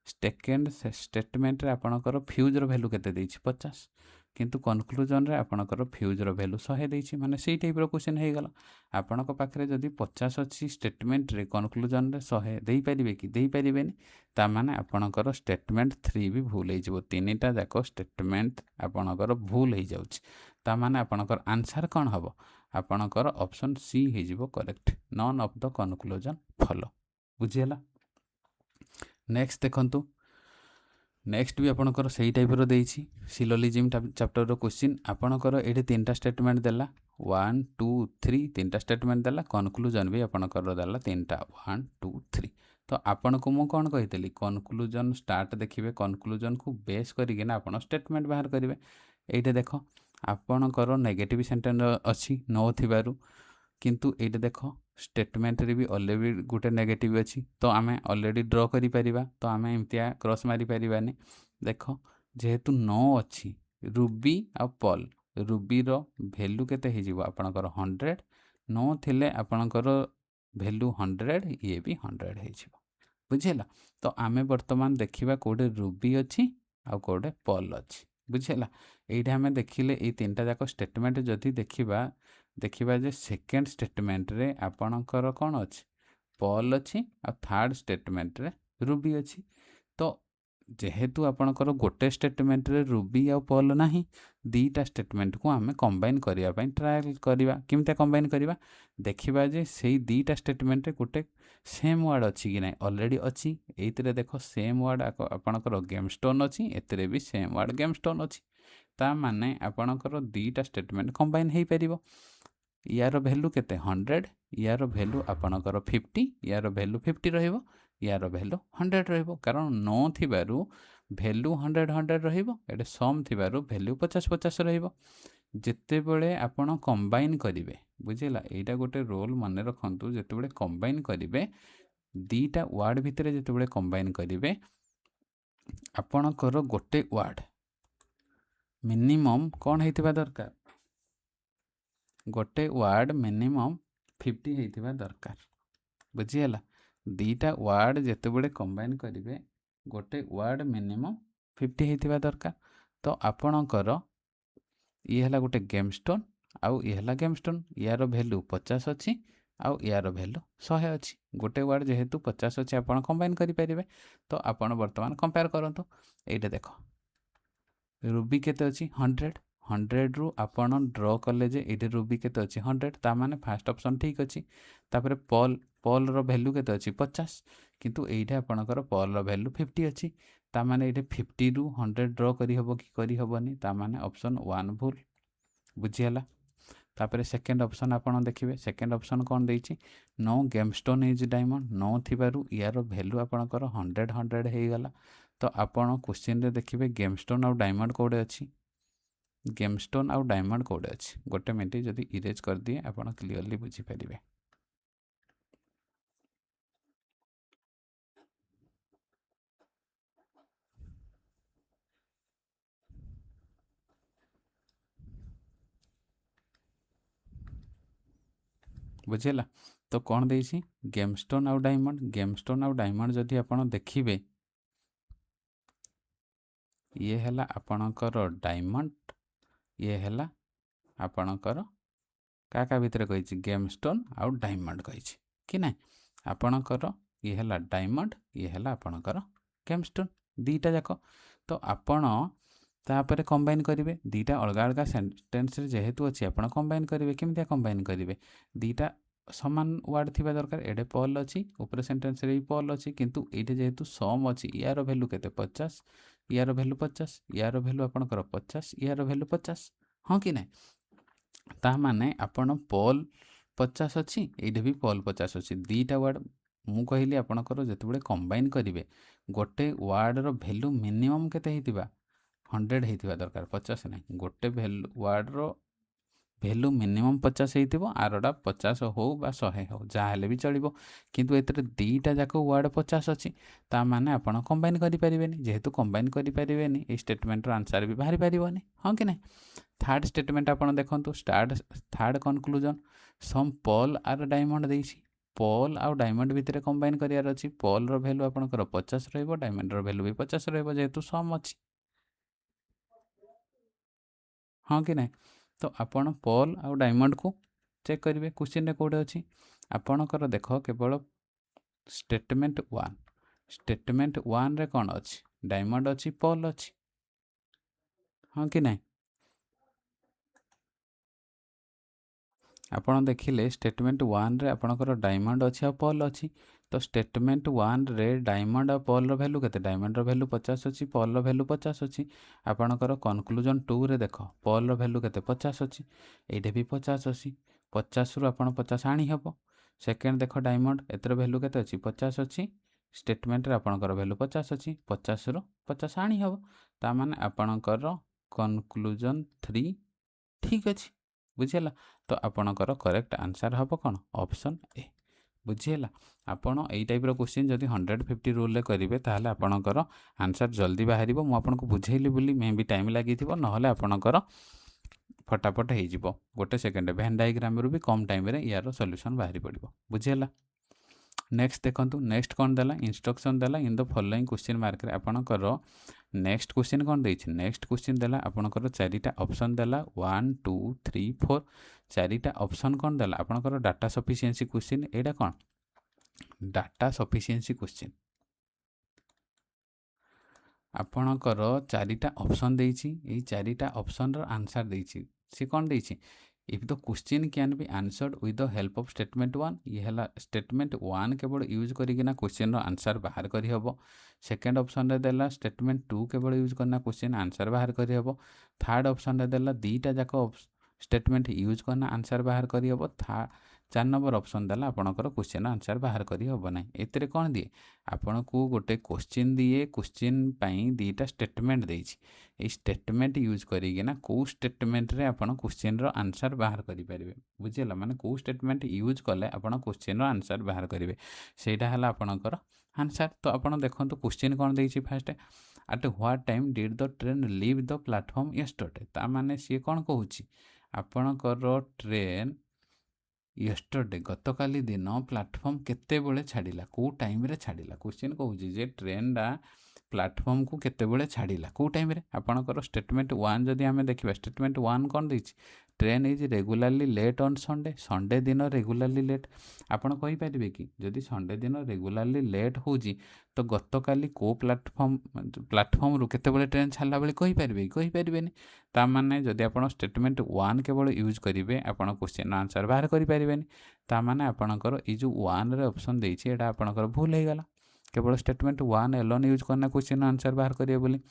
सेकेंड स्टेटमेंट रे आपणकर फ्यूजर भैल्यू केते देछि 50 किंतु कनक्लूजन रे आपणकर फ्यूजर भैल्यू 100 देछि माने सेही टाइप रो क्वेश्चन हे गला आपणक पाखरे जदि 50 अच्छी स्टेटमेंट रे कनक्लूजन रे 100 देई परिबे कि देई परिबेनी ता माने आपणकर स्टेटमेंट 3 भी भूल हे जिवो तीनटा जाको स्टेटमेंट आपणकर भूल हे जाउछि ता माने आपणकर आंसर कोन हबो आपणकर ऑप्शन सी हे जिवो correct none of the conclusion follow बुझियला नेक्स्ट देखंतु नेक्स्ट भी आपणकर सही टाइप रो देइछि सिलोजिज्म चैप्टर रो क्वेश्चन आपणकर एठी तीनटा स्टेटमेंट देला 1 2 3 तीनटा स्टेटमेंट देला कनक्लूजन भी आपणकर देला तीनटा 1 2 3 तो आपण को मु कोन कहितली कनक्लूजन स्टार्ट देखिबे कनक्लूजन को बेस करिके ना आपण स्टेटमेंट बाहर करिवे एइटे देखो आपणकर नेगेटिव सेंटेंस अछि नो थिबारु किंतु एइटे देखो स्टेटमेंट रे भी ऑलरेडी गोटे नेगेटिव अच्छी तो आम ऑलरेडी ड्र करि परिबा तो आम एमतिया क्रॉस मारी परिबानी देखो जेहेतु नो अच्छी रूबी आ पॉल रूबी रो वैल्यू केते हे जिवो आपणकर 100 नो थिले आपणकर वैल्यू 100 ये भी 100 हे जिवो बुझिला तो आमे वर्तमान देखिबा कोडे रूबी अच्छी आ कोडे पॉल अच्छी बुझिला एइठा आमे देखिले ए तीनटा जाको स्टेटमेंट जदि देखिबा जे सेकेंड स्टेटमेंट रे आपणकर कोन अछि पॉल अछि आ थर्ड स्टेटमेंट रे रूबी अछि तो जेहेतु आपणकर गोटे स्टेटमेंट रे रूबी आ पॉल नाही दीटा स्टेटमेंट को आमे कंबाइन करिया पई ट्रायल करिवा किमते कंबाइन करिवा देखिबा जे सेही दीटा स्टेटमेंट रे गोटे सेम वर्ड अछि कि नै ऑलरेडी अछि एइतरे देखो सेम वर्ड आपणकर गेमस्टोन अछि एतरे भी सेम वर्ड गेमस्टोन अछि ता माने आपणकर दीटा स्टेटमेंट कंबाइन हेई परिबो यार वैल्यू केते 100 यार वैल्यू आपणकर 50 यार वैल्यू 50 रहिबो यार वैल्यू 100 रहिबो कारण नो थिबारु वैल्यू 100 100 रहिबो एटे सम थिबारु वैल्यू 50 50 रहिबो जेते बेले आपण कंबाइन करिवे बुझिला एटा गोटे रोल माने रखंतु जेते बेले कंबाइन करिवे दीटा वर्ड भितरे जेते बेले कंबाइन करिवे आपणकर गोटे वर्ड मिनिमम कोन हेतिबा दरकार गोटे वर्ड मिनिमम 50 हेतिबा दरकार बुझिला दीटा वर्ड जेते बेले कंबाइन करिवे गोटे वर्ड मिनिमम 50 हेतिबा दरकार तो आपणकर ये हला गोटे गेमस्टोन आउ ये हला गेमस्टोन यार वैल्यू 50 अछि आउ यार वैल्यू 100 अछि गोटे वर्ड जेहेतु 50 अछि आपण कंबाइन करि परिबे तो आपण वर्तमान कंपेयर करंतु एटा देखो रूबी केते अछि 100 100 रु आपण ड्र कले जे एटे रूबी केते अछि 100 ता माने फर्स्ट ऑप्शन ठीक अछि तापरे पॉल रो वैल्यू केते अछि 50 किंतु एइठा आपणकर पॉल रो वैल्यू 50 अछि ता माने एटे 50 रु 100 ड्र करि हबो कि करि हबोनी ता माने ऑप्शन 1 भूल बुझियला तापरे सेकंड ऑप्शन आपण देखिबे सेकंड ऑप्शन कोन देछि no gemstone is diamond no थिबारु यार वैल्यू आपणकर 100 100 हे गला तो आपण क्वेश्चन रे देखिबे गेमस्टोन और डायमंड कोडे अछि गेमस्टोन आउ डायमंड कोडे अछि गोटे मिनिट जदि इरेज कर दिए आपण क्लियरली बुझी परिबे बुझिला तो कौन देछि गेमस्टोन आउ डायमंड जदि आपण देखिबे ये हला आपणकर डायमंड ये हला आपणकर का भितर कहिछि गेमस्टोन आउ डायमंड कहिछि कि नै आपणकर ये हला डायमंड ये हला आपणकर गेमस्टोन दीटा जाक तो आपण तापरे कंबाइन करिवे दीटा अलगा अलगा सेंटेंस रे जेहेतु अछि आपण कंबाइन करिवे केमितिया कंबाइन करिवे दीटा समान वर्ड थिबा दरकार एडे पॉल अछि ऊपर सेंटेंस रे पॉल अछि किंतु एठे जेहेतु सम अछि यार वैल्यू केते 50 यार वैल्यू 50 यार वैल्यू आपणकर 50 यार वैल्यू 50 हां कि नै ता माने आपण पॉल 50 अछि एठे भी पॉल 50 अछि दीटा वर्ड मु कहिली आपणकर जेते बेले कंबाइन करिवे गोटे वर्ड रो वैल्यू मिनिमम केते हेतिबा 100 हेतिबा दरकार 50 नै गोटे वैल्यू वर्ड रो भैल्यू मिनिमम 50 होइथिबो आरोटा 50 हो बा 100 हो जाहेले भी चलिबो किंतु एतरे दीटा जाको वर्ड 50 अछि ता माने आपण कंबाइन करि परिबेनी जेहेतु कंबाइन करि परिबेनी ए स्टेटमेंट रो आंसर भी बाहरी परिबोनी हां कि नै। थर्ड स्टेटमेंट आपण देखंतु third conclusion some pearl are diamond देइछि पॉल आउ डायमंड भितरे कंबाइन करियार अछि पॉल रो वैल्यू आपणकर 50 रहइबो डायमंड रो वैल्यू भी 50 रहइबो जेहेतु सम अछि हाँ कि नहीं। तो आपण पॉल आउ डायमंड को चेक करेंगे क्वेश्चन रे कोडे अछि आपणकर देख केवल स्टेटमेंट 1 रे कौन अछि डायमंड अछि पॉल अछि हाँ कि नहीं। आपण देखिले स्टेटमेंट 1 रे आपणकर डायमंड अछि आ पॉल अछि तो स्टेटमेंट 1 रे डायमंड आ पॉल रो वैल्यू केते डायमंड रो वैल्यू 50 अछि पॉल रो वैल्यू 50 अछि आपणकर कंक्लूजन 2 रे देख पॉल रो वैल्यू केते 50 अछि एठे भी 50 अछि 50 रु आपण 50 आनी हबो सेकंड देख डायमंड एतर वैल्यू केते अछि 50 अछि स्टेटमेंट रे आपणकर वैल्यू 50 अछि 50 रु 50 आनी हबो ता माने आपणकर कंक्लूजन 3 ठीक अछि बुझियला तो आपणकर करेक्ट आंसर हबो कोन ऑप्शन ए बुझियला आपण एई टाइप रो क्वेश्चन जदी 150 रूल रे करिवे ताहाले आपणकर आंसर जल्दी बाहरिबो मु आपनको बुझेइली बुली मे भी टाइम लागिथिबो नहले आपणकर फटाफट हेइ जिवो गोटे सेकंड वेन डायग्राम रो भी कम टाइम रे यार सॉल्यूशन बाहरी पड़िबो बुझियला। नेक्स्ट देखंतु नेक्स्ट कोन देला इंस्ट्रक्शन देला in the following question mark रे आपणकर नेक्स्ट क्वेश्चन कोन देछि नेक्स्ट क्वेश्चन देला आपणकर चारिटा ऑप्शन देला 1 2 3 4 चारिटा ऑप्शन कोन देला आपणकर डाटा सफिशिएंसी क्वेश्चन एडा कोन डाटा सफिशिएंसी क्वेश्चन आपणकर चारिटा ऑप्शन देछि एई चारिटा ऑप्शन रो आंसर देछि से कोन देछि if the question can be answered with the help of statement 1 ये हला स्टेटमेंट 1 केवल यूज करिकिना क्वेश्चन रो आंसर बाहर करि हबो सेकंड ऑप्शन रे देला स्टेटमेंट 2 केवल यूज करना क्वेश्चन आंसर बाहर करि हबो थर्ड ऑप्शन रे देला दीटा जाको स्टेटमेंट यूज करना आंसर बाहर करि हबो 4 नंबर ऑप्शन देला आपणकर क्वेश्चन आंसर बाहर करि हबो नै एतरे कोन दिए आपण को गोटे क्वेश्चन दिए क्वेश्चन पई दीटा स्टेटमेंट देछि ए स्टेटमेंट यूज करिकिना को स्टेटमेंट रे आपण क्वेश्चन रो आंसर बाहर करि परिबे बुझियला माने को स्टेटमेंट यूज कले आपण क्वेश्चन रो आंसर बाहर करिवे सेटा हला आपणकर आंसर तो आपण देखंतु क्वेश्चन कोन देछि first at what time did the train leave the platform yesterday ता माने सी कोन कहूछि आपणकर ट्रेन यस्टरडे गतकाली दिन प्लाटफर्म केते बेले छाड़िला को टाइम रे छाड़िला क्वेश्चन कहूछि जे ट्रेन रा प्लाटफर्म को केते बेले छाड़िला को टाइम रे आपणकर स्टेटमेंट 1 जदी हमें देखिबा स्टेटमेंट 1 कोन दैछि train is regularly late on Sunday Sunday दिन रेगुलारली लेट आपण कहि परिबे कि जदी संडे दिन रेगुलारली लेट होजी तो गतकाली को प्लाटफर्म रु केते बेले ट्रेन छाड़ला बेले कहि परिबेनी ता माने जदी आपण स्टेटमेंट 1 केवल यूज करिवे आपण क्वेश्चन आंसर बाहर करि परिबेनी ता माने आपणकर ई जो 1 रे ऑप्शन देछि एटा आपणकर भूल हे गला केवल स्टेटमेंट 1 एलोन यूज करना क्वेश्चन आंसर बाहर करिवे बोली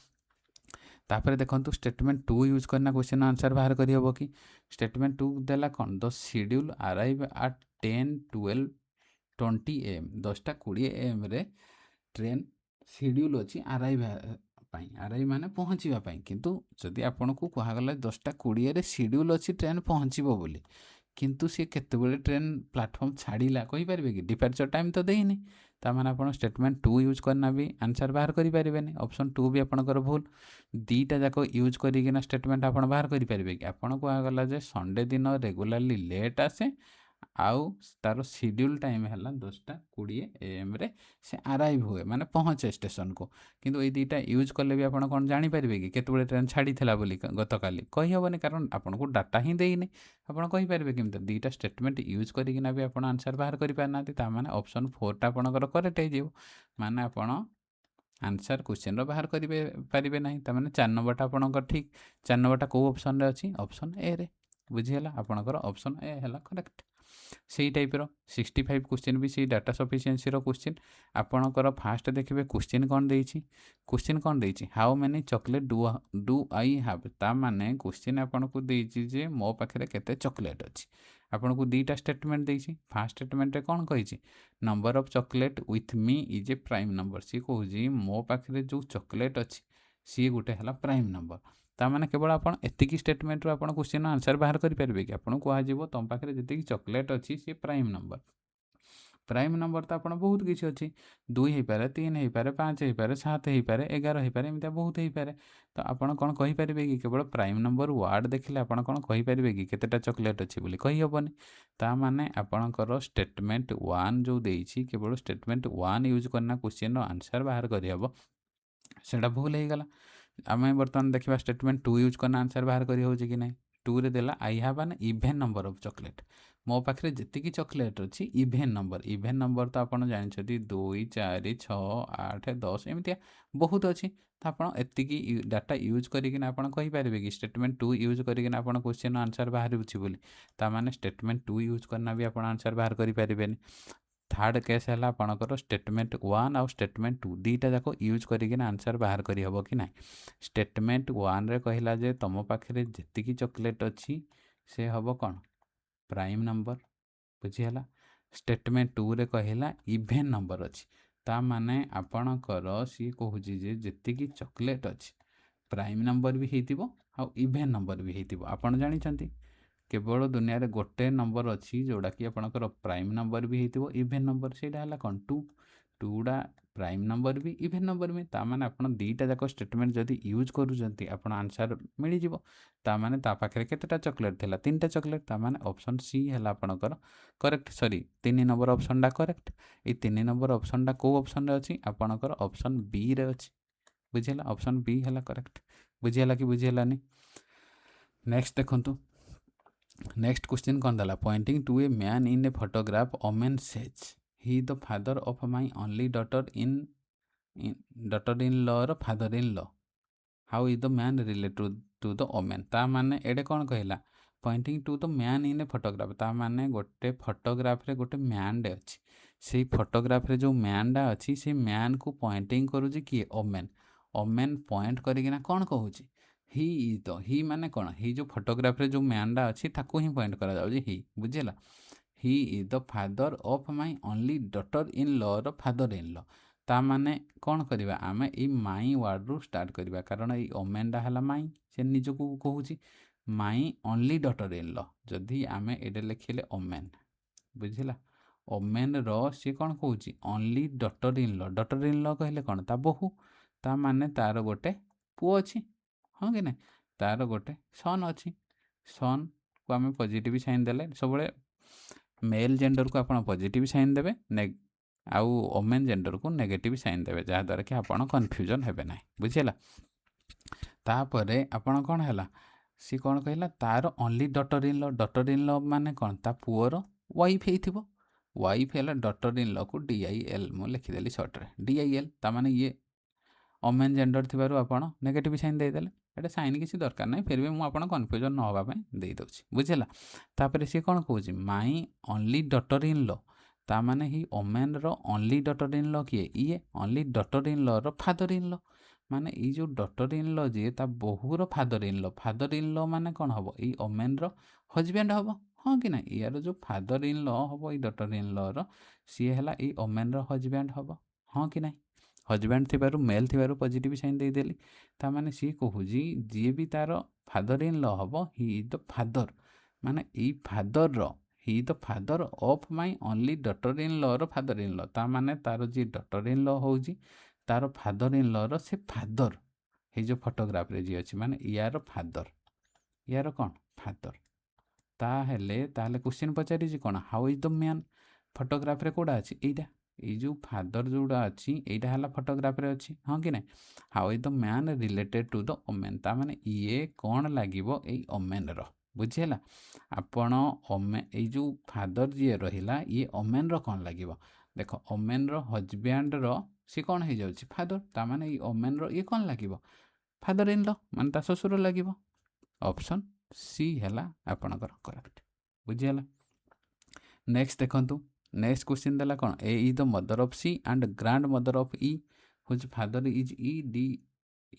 तापर देखंतु स्टेटमेंट 2 यूज करना क्वेश्चन आंसर बाहर करि हबो कि स्टेटमेंट 2 देला कोन the schedule arrive at 10 12 20 am 10:20 am रे ट्रेन शेड्यूल अछि अराइव अराइव माने पहुँचवा किंतु जदि आपन को कहा गला 10:20 रे शेड्यूल अछि ट्रेन पहुँचबो बोली किंतु सी केते बेले ट्रेन प्लेटफॉर्म छाड़िला कहि परिबे कि डिपार्चर टाइम तो देइनी ता माने आपन स्टेटमेंट 2 यूज करना भी आंसर बाहर करि परिबेनी ऑप्शन 2 भी आपनकर भूल दीटा जाको यूज करिकिना स्टेटमेंट आपन बाहर करि परिबे कि आपन को गला जे संडे दिन रेगुलारली लेट आसे आउ तार शेड्यूल टाइम है 10:20 am रे से अराइव हुए माने पहुँचे स्टेशन को किंतु ये दीटा यूज कले भी आपन कोन जानि परिबे कि केते बेले ट्रेन छाड़ी थिला बोली गतकाली कहि हबनी कारण आपन को डाटा ही देइनी आपन कहि परिबे किंतु दीटा स्टेटमेंट यूज करिकिना भी आपन आंसर बाहर करि पारनाती ता माने ऑप्शन 4 टा आपनकर करेक्ट हे जिवो माने आपन आंसर क्वेश्चन रो बाहर करिवे परिबे नाही ता माने 4 नंबर टा आपनकर ठीक 4 नंबर टा को ऑप्शन रे अछि ऑप्शन ए रे बुझियला आपनकर ऑप्शन ए हला करेक्ट सेही टाइप रो 65 क्वेश्चन भी सेही डाटा सफिशिएंसी रो क्वेश्चन आपनकर फास्ट देखिबे क्वेश्चन कोन देछि how many chocolate do I have ता माने क्वेश्चन आपन को देछि जे मो पाखरे केते चॉकलेट अछि आपन को दीटा स्टेटमेंट देछि फर्स्ट स्टेटमेंट रे कोन कहिछि number of chocolate with me is a prime number सी कहूछि मो पाखरे जो चॉकलेट अछि सी गुटे हला प्राइम नंबर ताने केवल आप एतिकी स्टेटमेंट आप क्वेश्चन आंसर बाहर करेंगे कि आपको कह तुम पाखे जी चॉकलेट अच्छी C prime number. Prime number तो आप बहुत किसी अच्छी 2 हो पारे 3 हो पारे 5 हो पारे 7 हो पारे 11 हो पारे एमती बहुत हो पारे। तो आपड़ कौन कहींपर कि केवल प्राइम नंबर वार्ड देखिले आप कौन कहींपर कि केतेटा चॉकलेट अच्छी बोली कही हेनी। ता माने आपणकर स्टेटमेंट 1 जो देइछि केवल स्टेटमेंट 1 यूज करना क्वेश्चन आंसर बाहर करहब सेटा भूल हो गला। आम बर्तमान देखा स्टेटमेंट 2 यूज करना आंसर बाहर कर हो कि नहीं। 2 रे देला I have an even number of chocolate मो पाखे जी चॉकलेट अच्छी इभेन नंबर तो आपड़ जानते 2 4 6 8 10 एमती बहुत अच्छी। तो आप डाटा यूज करके कहींपर कि स्टेटमेंट 2 यूज करके आप क्वेश्चन आंसर बाहर बोली ताने स्टेटमेंट 2 यूज करना भी आप आंसर बाहर करें। थर्ड केस है आपणकर स्टेटमेंट 1 आउ स्टेटमेंट 2 दुईटा जाक यूज करके आंसर बाहर करहब कि ना। स्टेटमेंट 1 रे कहला जे तुम पाखे जी चॉकलेट अच्छी से हम कौन प्राइम नंबर बुझीगला। स्टेटमेंट 2 रे कहला इभेन नंबर अच्छी ता माने आपणकर सी कहूँ जे जी चॉकलेट अच्छी प्राइम नंबर भी होइतिबो आउ इभेन नंबर भी होइतिबो। आपण जानिछंती केवल दुनिया रे गोटे नंबर अच्छी जोड़ा कि आपणकर प्राइम नंबर भी होइतिबो इभेन नंबर सेटा हला कोन 2 2टा प्राइम नंबर भी इभेन नंबर भी ताने आपण दुईटा जाक स्टेटमेंट जदि यूज करूछंती आपण आंसर मिल जिवो। ताने ता पाखरे केतेटा चॉकलेट थिला 3टा चॉकलेट ताने ऑप्शन सी हला आपणकर करेक्ट सॉरी 3 नंबर ऑप्शन डा करेक्ट। ए 3 नंबर ऑप्शन डा को ऑप्शन रे अछि आपणकर ऑप्शन बी रे अछि बुझिला ऑप्शन बी हला करेक्ट। बुझिला कि बुझिलानी। नेक्स्ट देखंतु नेक्स्ट क्वेश्चन कौन देला pointing to a man in a photograph woman says he the father of my only daughter in law father in law how is the man related to the woman. ता माने एडे कौन कहला pointing to the man in a photograph ता माने गोटे photograph रे गोटे मैन डे अच्छी से फोटोग्राफ रे जो मैन डा अच्छी से मैन को पॉइंटिंग करूची किए ओमेन ओमेन पॉइंट करिकिना कौन कहूची ही इज द ही माने कौन ही जो फोटोग्राफ रे जो मैन डा अच्छी ताको ही पॉइंट करा जाउची ही बुझिला। He is the father of my only daughter in law रो फादर इन लॉ ता माने कौन करिबा आमे ई माई वर्ड रू स्टार्ट करिबा कारण ई ओमेन डा हला माई से निजको कहूची my only daughter in law जदि आमे एडे लिखिले ओमेन बुझिला ओमेन रो सी कौन कहूची ओनली डॉटर इन लॉ कहले कौन ता बहु ता माने तार गोटे पुओ अच्छी हाँ कि ना तार गोटे सन अच्छी सन को आम पॉजिटिव साइन देले सब मेल जेंडर को आप पॉजिटिव साइन देवे आउ ओमेन जेंडर को नेगेटिव साइन देवे जहाँद्वारा कि आप कन्फ्यूजन हेबे ना बुझीगला। तापर आपन कौन है सी कौन कहला तार ओनली डॉटर इन लॉ माने कौन ता पुअर वाइफ हो वाइफ है डॉटर इन लॉ को DIL मु लिखिदेली सर्ट रे DIL ता माने ये ओमेन जेंडर थिबारु आपण नेगेटिव साइन देदेले एटा साइन किसी दरकार नहीं फिर भी मुझे कन्फ्यूजन न होगा दे दूसरी बुझेगा। तापर सी कौन कौच my only daughter in law ता माने ही ओमेन रो ओनली डॉटर इन लॉ किए ये ओनली डॉटर इन लॉ रो फादर इन लॉ माने ये जो डॉटर इन लॉ जी ता बहुर फादर इन लॉ माने कौन हम ये ओमेन रो हजबैंड हम हाँ कि ना यार जो फादर इन लॉ हम ये डॉटर इन लॉ रो सी है ये ओमेन रो हजबैंड हम हाँ कि ना हजबैंड थिबारु मेल थिबारु पॉजिटिव साइन दे देली ता माने सी कहूजी जी भी तार फादर इन लॉ हम ही इज द फादर माने ई फादर रो he the father of my only daughter in law रो फादर इन लॉ ता माने तार जी डॉटर इन लॉ होउजी तार फादर इन लॉ रो से फादर हे जो फोटोग्राफ रे जी अछि माने यार कौन फादर ता हेले क्वेश्चन पचारि जी कौन how is the man photograph रे कोडा अछि एइटा ये जो फादर जोड़ा अच्छी यहाँ है फोटोग्राफ रे अच्छी हाँ कि ना how is the man related to the woman ता माने ये कौन लगे ये ओमेन रो बुझीगला आपण ओमेन ये जो फादर जी रहा ये ओमेन रो कौन लगे देख ओमेन रो हजबैंड रो सी कौन हो जाउची फादर ता माने ये ओमेन रो ये कौन लगे फादर इन लॉ माने ता ससुर लगे ऑप्शन सी है आपणकर करेक्ट बुझीगला। नेक्स्ट देखंतु नेक्स्ट क्वेश्चन देला कौन A is the mother of C and grandmother of E whose father is E D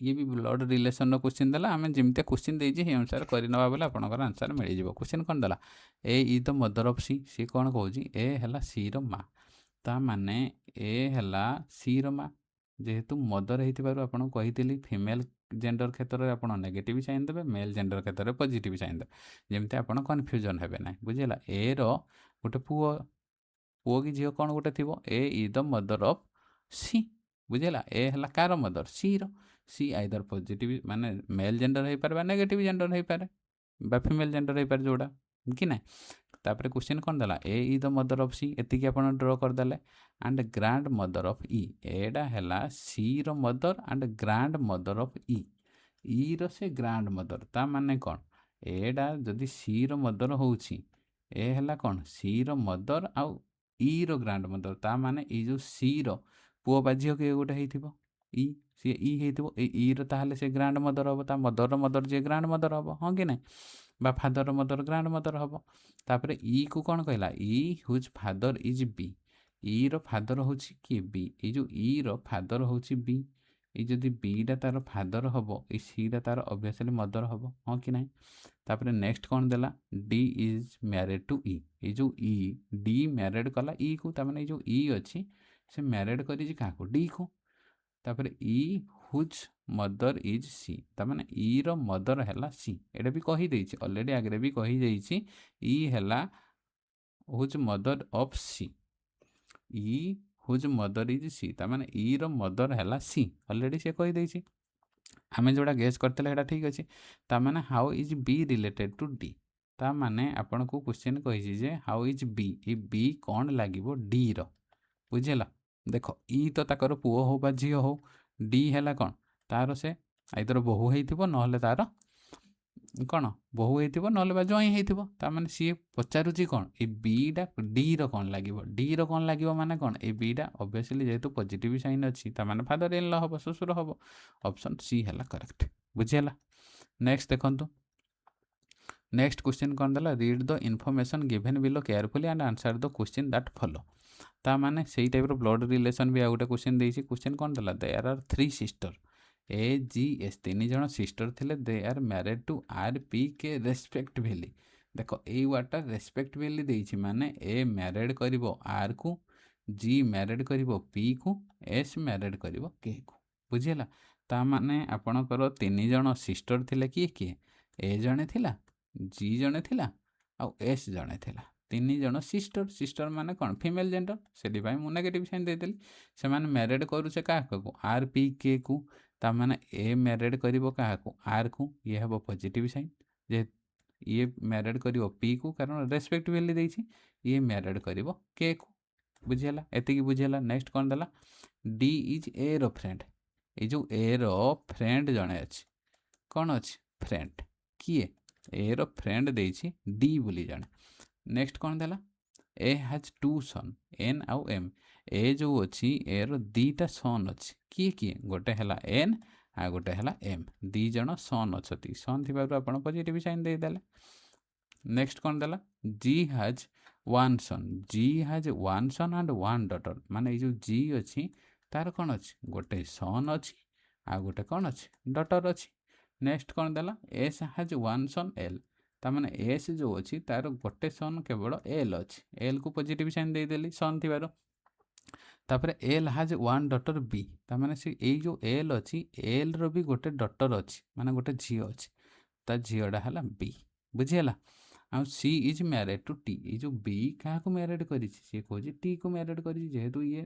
ये भी ब्लड रिलेशन क्वेश्चन देला आम जमी क्वेश्चन देजी हे अनुसार करना बोले आपंकर आंसर मिल जाए। क्वेश्चन कौन देला A is the mother of सी कौन कहूँ ए है सी रो माँ ता माने ए है सी रो माँ जेहेतु मदर होइथिबारु आपन कहिथिली फीमेल जेंडर क्षेत्र में आपन नेगेटिव साइन देबे, मेल जेंडर क्षेत्र में पॉजिटिव साइन देबे, जेमते आपन कन्फ्यूजन हेबे ना। बुझिला ए रो गोटे पुओ कि झील कौन गोटे थी ए इज द मदर ऑफ सी। बुझेगा ए है कार मदर सी रो सी आइदर पॉजिटिव माने मेल जेंडर हो पारे नेगेटिव जेंडर हो पारे फीमेल जेंडर हो पारे जोड़ा कि ना। तापर क्वेश्चन कौन देला A is the mother of C एतिक आपन ड्र करदेले and grandmother of E एडा है सी रो mother and grandmother of E रो से ग्रांड मदर ता माने कौन एडा जदि सी रो मदर होउची ए है कौन सी रो मदर आउ ई रो ग्रांड मदर ता माने ई जो सी रो पुओ बा झील किए गोटे होइथिबो ई सी ई होइथिबो ई रो ताहले से ग्रांड मदर हबो ता मदर रो मदर जे ग्रांड मदर हबो हां कि नहीं बा फादर रो मदर ग्रांड मदर हबो। तापर ई को कौन कहला E whose father is B E रो फादर होउची कि बी ई जो ई रो फादर होउची बी ई जदि बीटा तार फादर हबो ई सीटा तार ऑब्वियसली मदर हबो हां कि नहीं। तापर नेक्स्ट कौन देला डी इज मैरिड टू ई ये जो ई डी मैरिड कला ई को तामाने जो ई अच्छी से मैरिड करी क्या डी को। तापर E whose mother is C तामाने ई रो मदर हैला सी एटा भी कही देछि ऑलरेडी आगे भी कही देछि ई हैला whose mother of C E whose mother is C तामाने ई रो मदर हैला सी ऑलरेडी से कही देछि आमे जोड़ा गेस करते है ठीक अच्छे तामाने how is B related to D ता माने आपन को क्वेश्चन कही जे how is B E B कौन लगे डी रो बुझेला। देख ई तो ताकर पुओ हो बा झील हो डी है कौन तार से आइदर बहु हो ना तार कौन बहु हो ना जई हो ताने सी पचारुची कौन ए बीटा डी रो कौन लगे डी रो कौन लगे माने कौन ए बीटा ऑब्वियसली जेहेतु पॉजिटिव साइन अच्छी ताने फादर इन लॉ हम ससुर हम ऑप्शन सी है करेक्ट बुझीगला। नेक्स्ट देखो नेक्स्ट क्वेश्चन कौन देला read the information given below carefully and answer the question that follow ता माने सही टाइप रो ब्लड रिलेशन भी आ गोटे क्वेश्चन देछि क्वेश्चन कौन देला there are 3 sister A G S 3 जन सिस्टर थिले they are married to R P K respectively देखो ए वाटा रेस्पेक्टिवली देछि माने ए मैरिड करिवो आर को जी मैरिड करिवो पी को एस मैरिड करिवो के को बुझिला। ता माने आपणकर 3 जन सिस्टर थिले किए किए ए जने थिला जी जने थिला आउ एस जने थिला 3 जन सिस्टर सिस्टर माने कौन फीमेल जेंडर से मुझे नेगेटिव साइन देदेली से मैरिड करुचे क्या आर पी के को ता माने ए मैरिड करिवो क्या आर को ये हम पॉजिटिव साइन जे ये मैरिड करिवो पी को कारण रेस्पेक्टिवली देछि ये मैरिड करिवो के को बुझेला एतिकी बुझेला। नेक्स्ट कौन देला डी इज ए रो फ्रेंड ये जो ए रो फ्रेंड जने अच्छे कौन अच्छे फ्रेंड किए ए रो फ्रेंड देछि डी बोली जने। नेक्स्ट कौन देला ए हैज 2 सन एन आउ एम ए जो अच्छी ए रो दीटा सन अच्छी किए किए गोटे है एन आ गोटे है एम दी जन सन अच्छी सन थी आप पॉजिटिव साइन देदेले। नेक्स्ट कौन देला G has 1 son G has 1 son and 1 daughter माने जो जी अच्छी तार कौन अच्छी गोटे सन अच्छी आ गोटे कौन अच्छी डॉटर अच्छी। नेक्स्ट कौन देला एस हैज 1 सन एल तामाने एस जो अच्छी तार गोटे सन केवल एल अच्छी एल को पॉजिटिव साइन देदेली सन थी तापर एल हैज 1 डॉटर बी तामाने से ए जो एल अच्छी एल रो भी गोटे डॉटर अच्छी माने गोटे झी अच्छी ता झीटा है बी बुझीगला। आ C is married to T ये जो बी क्या मैरिड कर कहे टी को मैरिड कर जेहेतु ये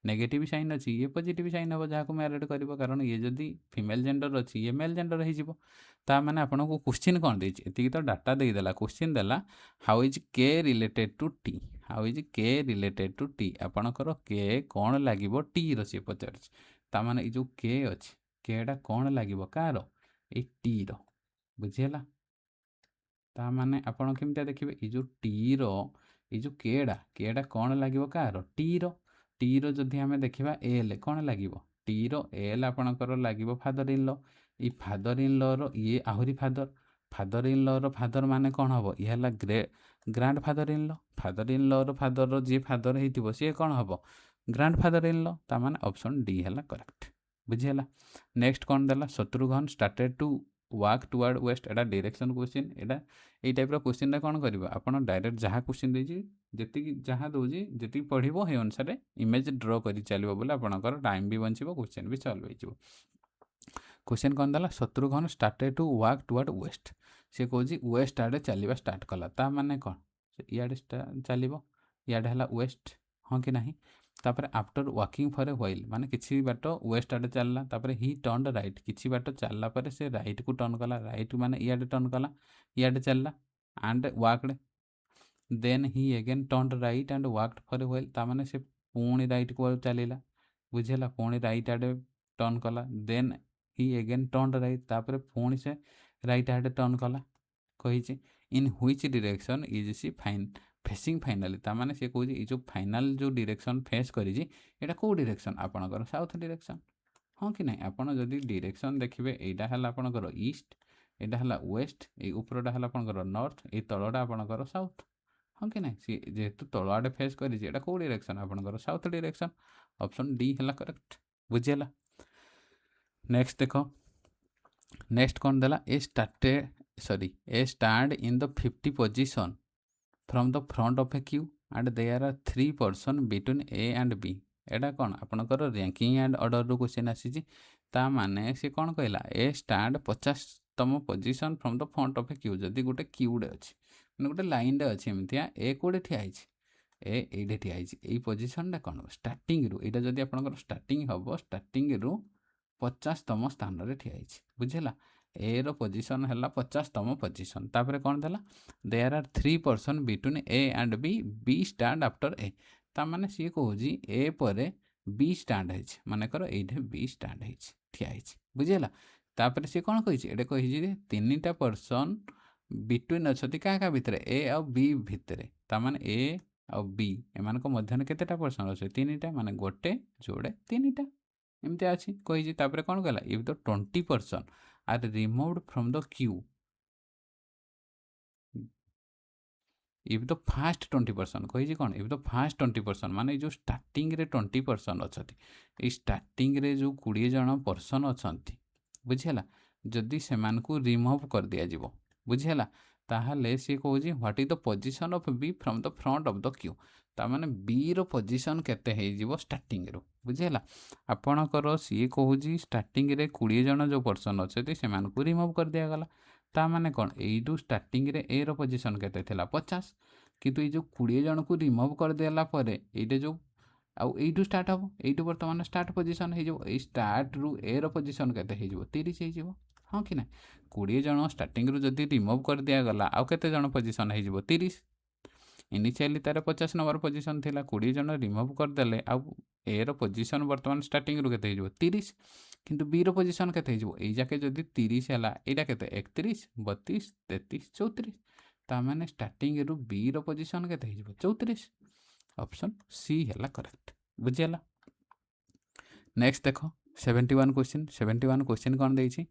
नेगेटिव साइन अच्छी ये पॉजिटिव साइन हम जहाँ मैरिड कर कारण ये जदि फीमेल जेंडर अच्छी ये मेल जेंडर हो मैंने आपन को क्वेश्चन कौन देती तो डाटा देदेला क्वेश्चन देला how is K related to T how is K related to T आपणकर के कौन लगे टी रे पचार माने जो के अच्छी केटा कौन लगे कार ये टी रो बुझीगला। ता माने आपण केमता देखिए ये जो टी रो ये जो केड़ा कौन लगे कार टी रो जदि आम देखा एल कौन लगे टी रो एल आपणकर लगे फादर इन लॉ ये फादर इन लॉ रो ये आहरी फादर इन लॉ रो फादर माने कौन हम ये ग्रांड फादर इन लॉ रो फादर रो जी फादर हो सी कौन हम ग्रांड फादर इन लॉ माने ऑप्शन डी है करेक्ट बुझीगला। नेक्स्ट कौन देला Shatrughan started to walk toward west ଏଇଟା ଡିରେକ୍ସନ୍ क्वेश्चन ଏଇଟା ଏଇ ଟାଇପ୍ର क्वेश्चनଟା କ'ଣ କରିବ ଆପଣ ଡାଇରେକ୍ଟ ଯାହା क्वेश्चन ଦେଇଛି ଯେତିକି ଯାହା ଦେଉଛି ଯେତିକି ପଢ଼ିବ ସେଇ ଅନୁସାରେ ଇମେଜ୍ ଡ୍ର କରି ଚାଲିବ ବୋଲେ ଆପଣଙ୍କର ଟାଇମ୍ ବି ବଞ୍ଚିବ क्वेश्चन ବି ସଲ୍ଭ ହେଇଯିବ। क्वेश्चन କ'ଣ ଦେଲା Shatrughan started to walk toward west ସେ କହୁଛି ୱେଷ୍ଟ ଆଡ଼େ ଚାଲିବା ଷ୍ଟାର୍ଟ କଲା ତା ମାନେ କ'ଣ ଇଆଡ଼େ ଚାଲିବ ଇଆଡ଼େ ହେଲା ୱେଷ୍ଟ ହଁ କି ନାହିଁ ତାପରେ after walking for a while ମାନେ କିଛି ବାଟ ୱେଷ୍ଟ ଆଡ଼େ ଚାଲିଲା ତାପରେ ହି ଟର୍ଣ୍ଣ ରାଇଟ୍ କିଛି ବାଟ ଚାଲିଲା ପରେ ସେ ରାଇଟ୍କୁ ଟର୍ଣ୍ଣ କଲା ରାଇଟ୍ ମାନେ ଇଆଡ଼େ ଟର୍ଣ୍ଣ କଲା ଇଆଡ଼େ ଚାଲିଲା and walked then he again turn right and walked for a while ତାମାନେ ସେ ପୁଣି ରାଇଟ୍କୁ ଚାଲିଲା ବୁଝିଲା ପୁଣି ରାଇଟ୍ ଆଡ଼େ ଟର୍ଣ୍ଣ କଲା ଦେନ୍ ହି ଏଗେନ୍ ଟର୍ଣ୍ଣ ରାଇଟ୍ ତାପରେ ପୁଣି ସେ ରାଇଟ୍ ଆଡ଼େ ଟର୍ଣ୍ଣ କଲା କହିଛି in which direction is C facing finally ତାମାନେ ସେ କହୁଛି ଏଇ ଯେଉଁ ଫାଇନାଲ୍ ଯେଉଁ ଡିରେକ୍ସନ୍ ଫେସ୍ କରିଛି ଏଇଟା କେଉଁ ଡିରେକ୍ସନ୍ ଆପଣଙ୍କର ସାଉଥ୍ ଡିରେକ୍ସନ୍ ହଁ କି ନାହିଁ ଆପଣ ଯଦି ଡିରେକ୍ସନ୍ ଦେଖିବେ ଏଇଟା ହେଲା ଆପଣଙ୍କର ଇଷ୍ଟ ଏଇଟା ହେଲା ୱେଷ୍ଟ ଏଇ ଉପରଟା ହେଲା ଆପଣଙ୍କର ନର୍ଥ ଏଇ ତଳଟା ଆପଣଙ୍କର ସାଉଥ୍ ହଁ କି ନାହିଁ ସିଏ ଯେହେତୁ ତଳ ଆଡ଼େ ଫେସ୍ କରିଛି ଏଇଟା କେଉଁ ଡିରେକ୍ସନ୍ ଆପଣଙ୍କର ସାଉଥ୍ ଡିରେକ୍ସନ୍ ଅପସନ୍ ଡି ହେଲା କରେକ୍ଟ ବୁଝିହେଲା। ନେକ୍ସଟ ଦେଖ ନେକ୍ସଟ କ'ଣ ଦେଲା A stand in the 50 position from the front of a queue and there are 3 person between A and B एटा कौन आपणकर रैंकिंग एंड ऑर्डर रू क्वेश्चन आसी ता माने सी कौन कहला ए स्टैंड 50तम position from the front of a queue जदि गोटे क्यूडे अच्छी मैंने गोटे लाइन अच्छी एमती ए कौटे ठिया एटे ठिया यही पोजिशनटा कौन स्टार्टिंग रू यहाँ जब आपंकर स्टार्टिंग हम स्टार्टिंग रू 50तम स्थान में ठिया बुझेगा ए रो पोजिशन है 50तम पोजिशन तापर कौन देला there are 3 person between A and B B stand after A तामाने सी कहूँ ए पर बी स्टैंड है मानकर ये बी स्टैंड है ठिया बुझेगा तापर सी कौन कही ये 3टा पर्सन बिटवीन अच्छा क्या भितर ए आ बी भितर तामाने ए आ बी एमान मध्य केतेटा पर्सन अच्छे 3टा माने गोटे जोड़े 3टा एमती अच्छी कही कौन कहला if the 20 person are removed from the queue if the fast 20% कही कौन इफ द फास्ट 20% माने जो स्टार्टिंग रे 20% अच्छा स्टार्टिंग रे जो 20 जन पर्सन अच्छा बुझेगा जदि से रिमूव कर दिया जीवो बुझेगा ताहले सी कहूँ what is the position of B from the front of the queue तामाने बी रो पोजिशन केते हो स्टार्टिंग रू बुझेगा आपणकर सी कहूँ स्टार्टिंग रे 20 जन जो पर्सन अच्छे से रिमूव कर दिया गला तामाने कौन यू स्टार्टिंग रे ए रो पोजिशन केते थिला 50 किंतु ये जो 20 जन को रिमूव कर देला परे ये जो आउ यू स्टार्ट हम यू बर्तमान स्टार्ट पोजिशन हो स्टार्ट रू ए रो पोजिशन केते हो 30 हो हाँ कि ना 20 जन स्टार्टिंग रू जदि रिमूव कर दिया गला आउ केते जन पोजिशन हो 30 इनिशियली तार 50 नंबर पोजिशन थिला 20 जन रिमूव करदे आउ ए रो पोजिशन बर्तमान स्टार्टिंग रू केते हो 30 किंतु बी रो पोजिशन केते हो एई जाके जदि 30 हैला एटा केते 31 32 33 34 ता माने स्टार्टिंग रू बी रो पोजिशन केते हो 34 ऑप्शन सी हैला करेक्ट बुझियला। नेक्स्ट देखो 71 क्वेश्चन कौन देछि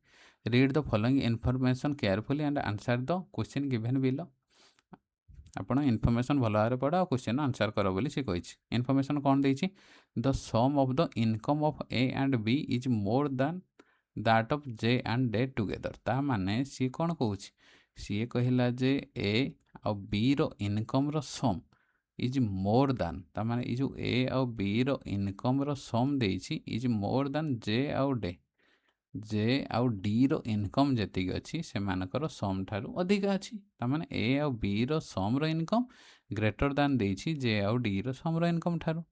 read the following information carefully and answer the question given below आपण इनफॉरमेशन भल भाव पढ़ आ क्वेश्चन आंसर कर बोली सी कही इनफॉरमेशन कौन देछि the sum of the income of A and B is more than that of J and D together ता माने सी कौन कहूँ सी कहला जे ए आ बी रो इनकम रो सम इज मोर दैन ता माने ये जो ए आ बी रो इनकम रो सम देछि इज मोर दैन जे आ डे जे आउ डी रो इनकम जी अच्छी से मानकर सम ठारू अधिक अच्छी तामाने ए आउ बी रो सम रो इनकम ग्रेटर दैन देछि जे आउ डी रो सम रो इनकम ठारू।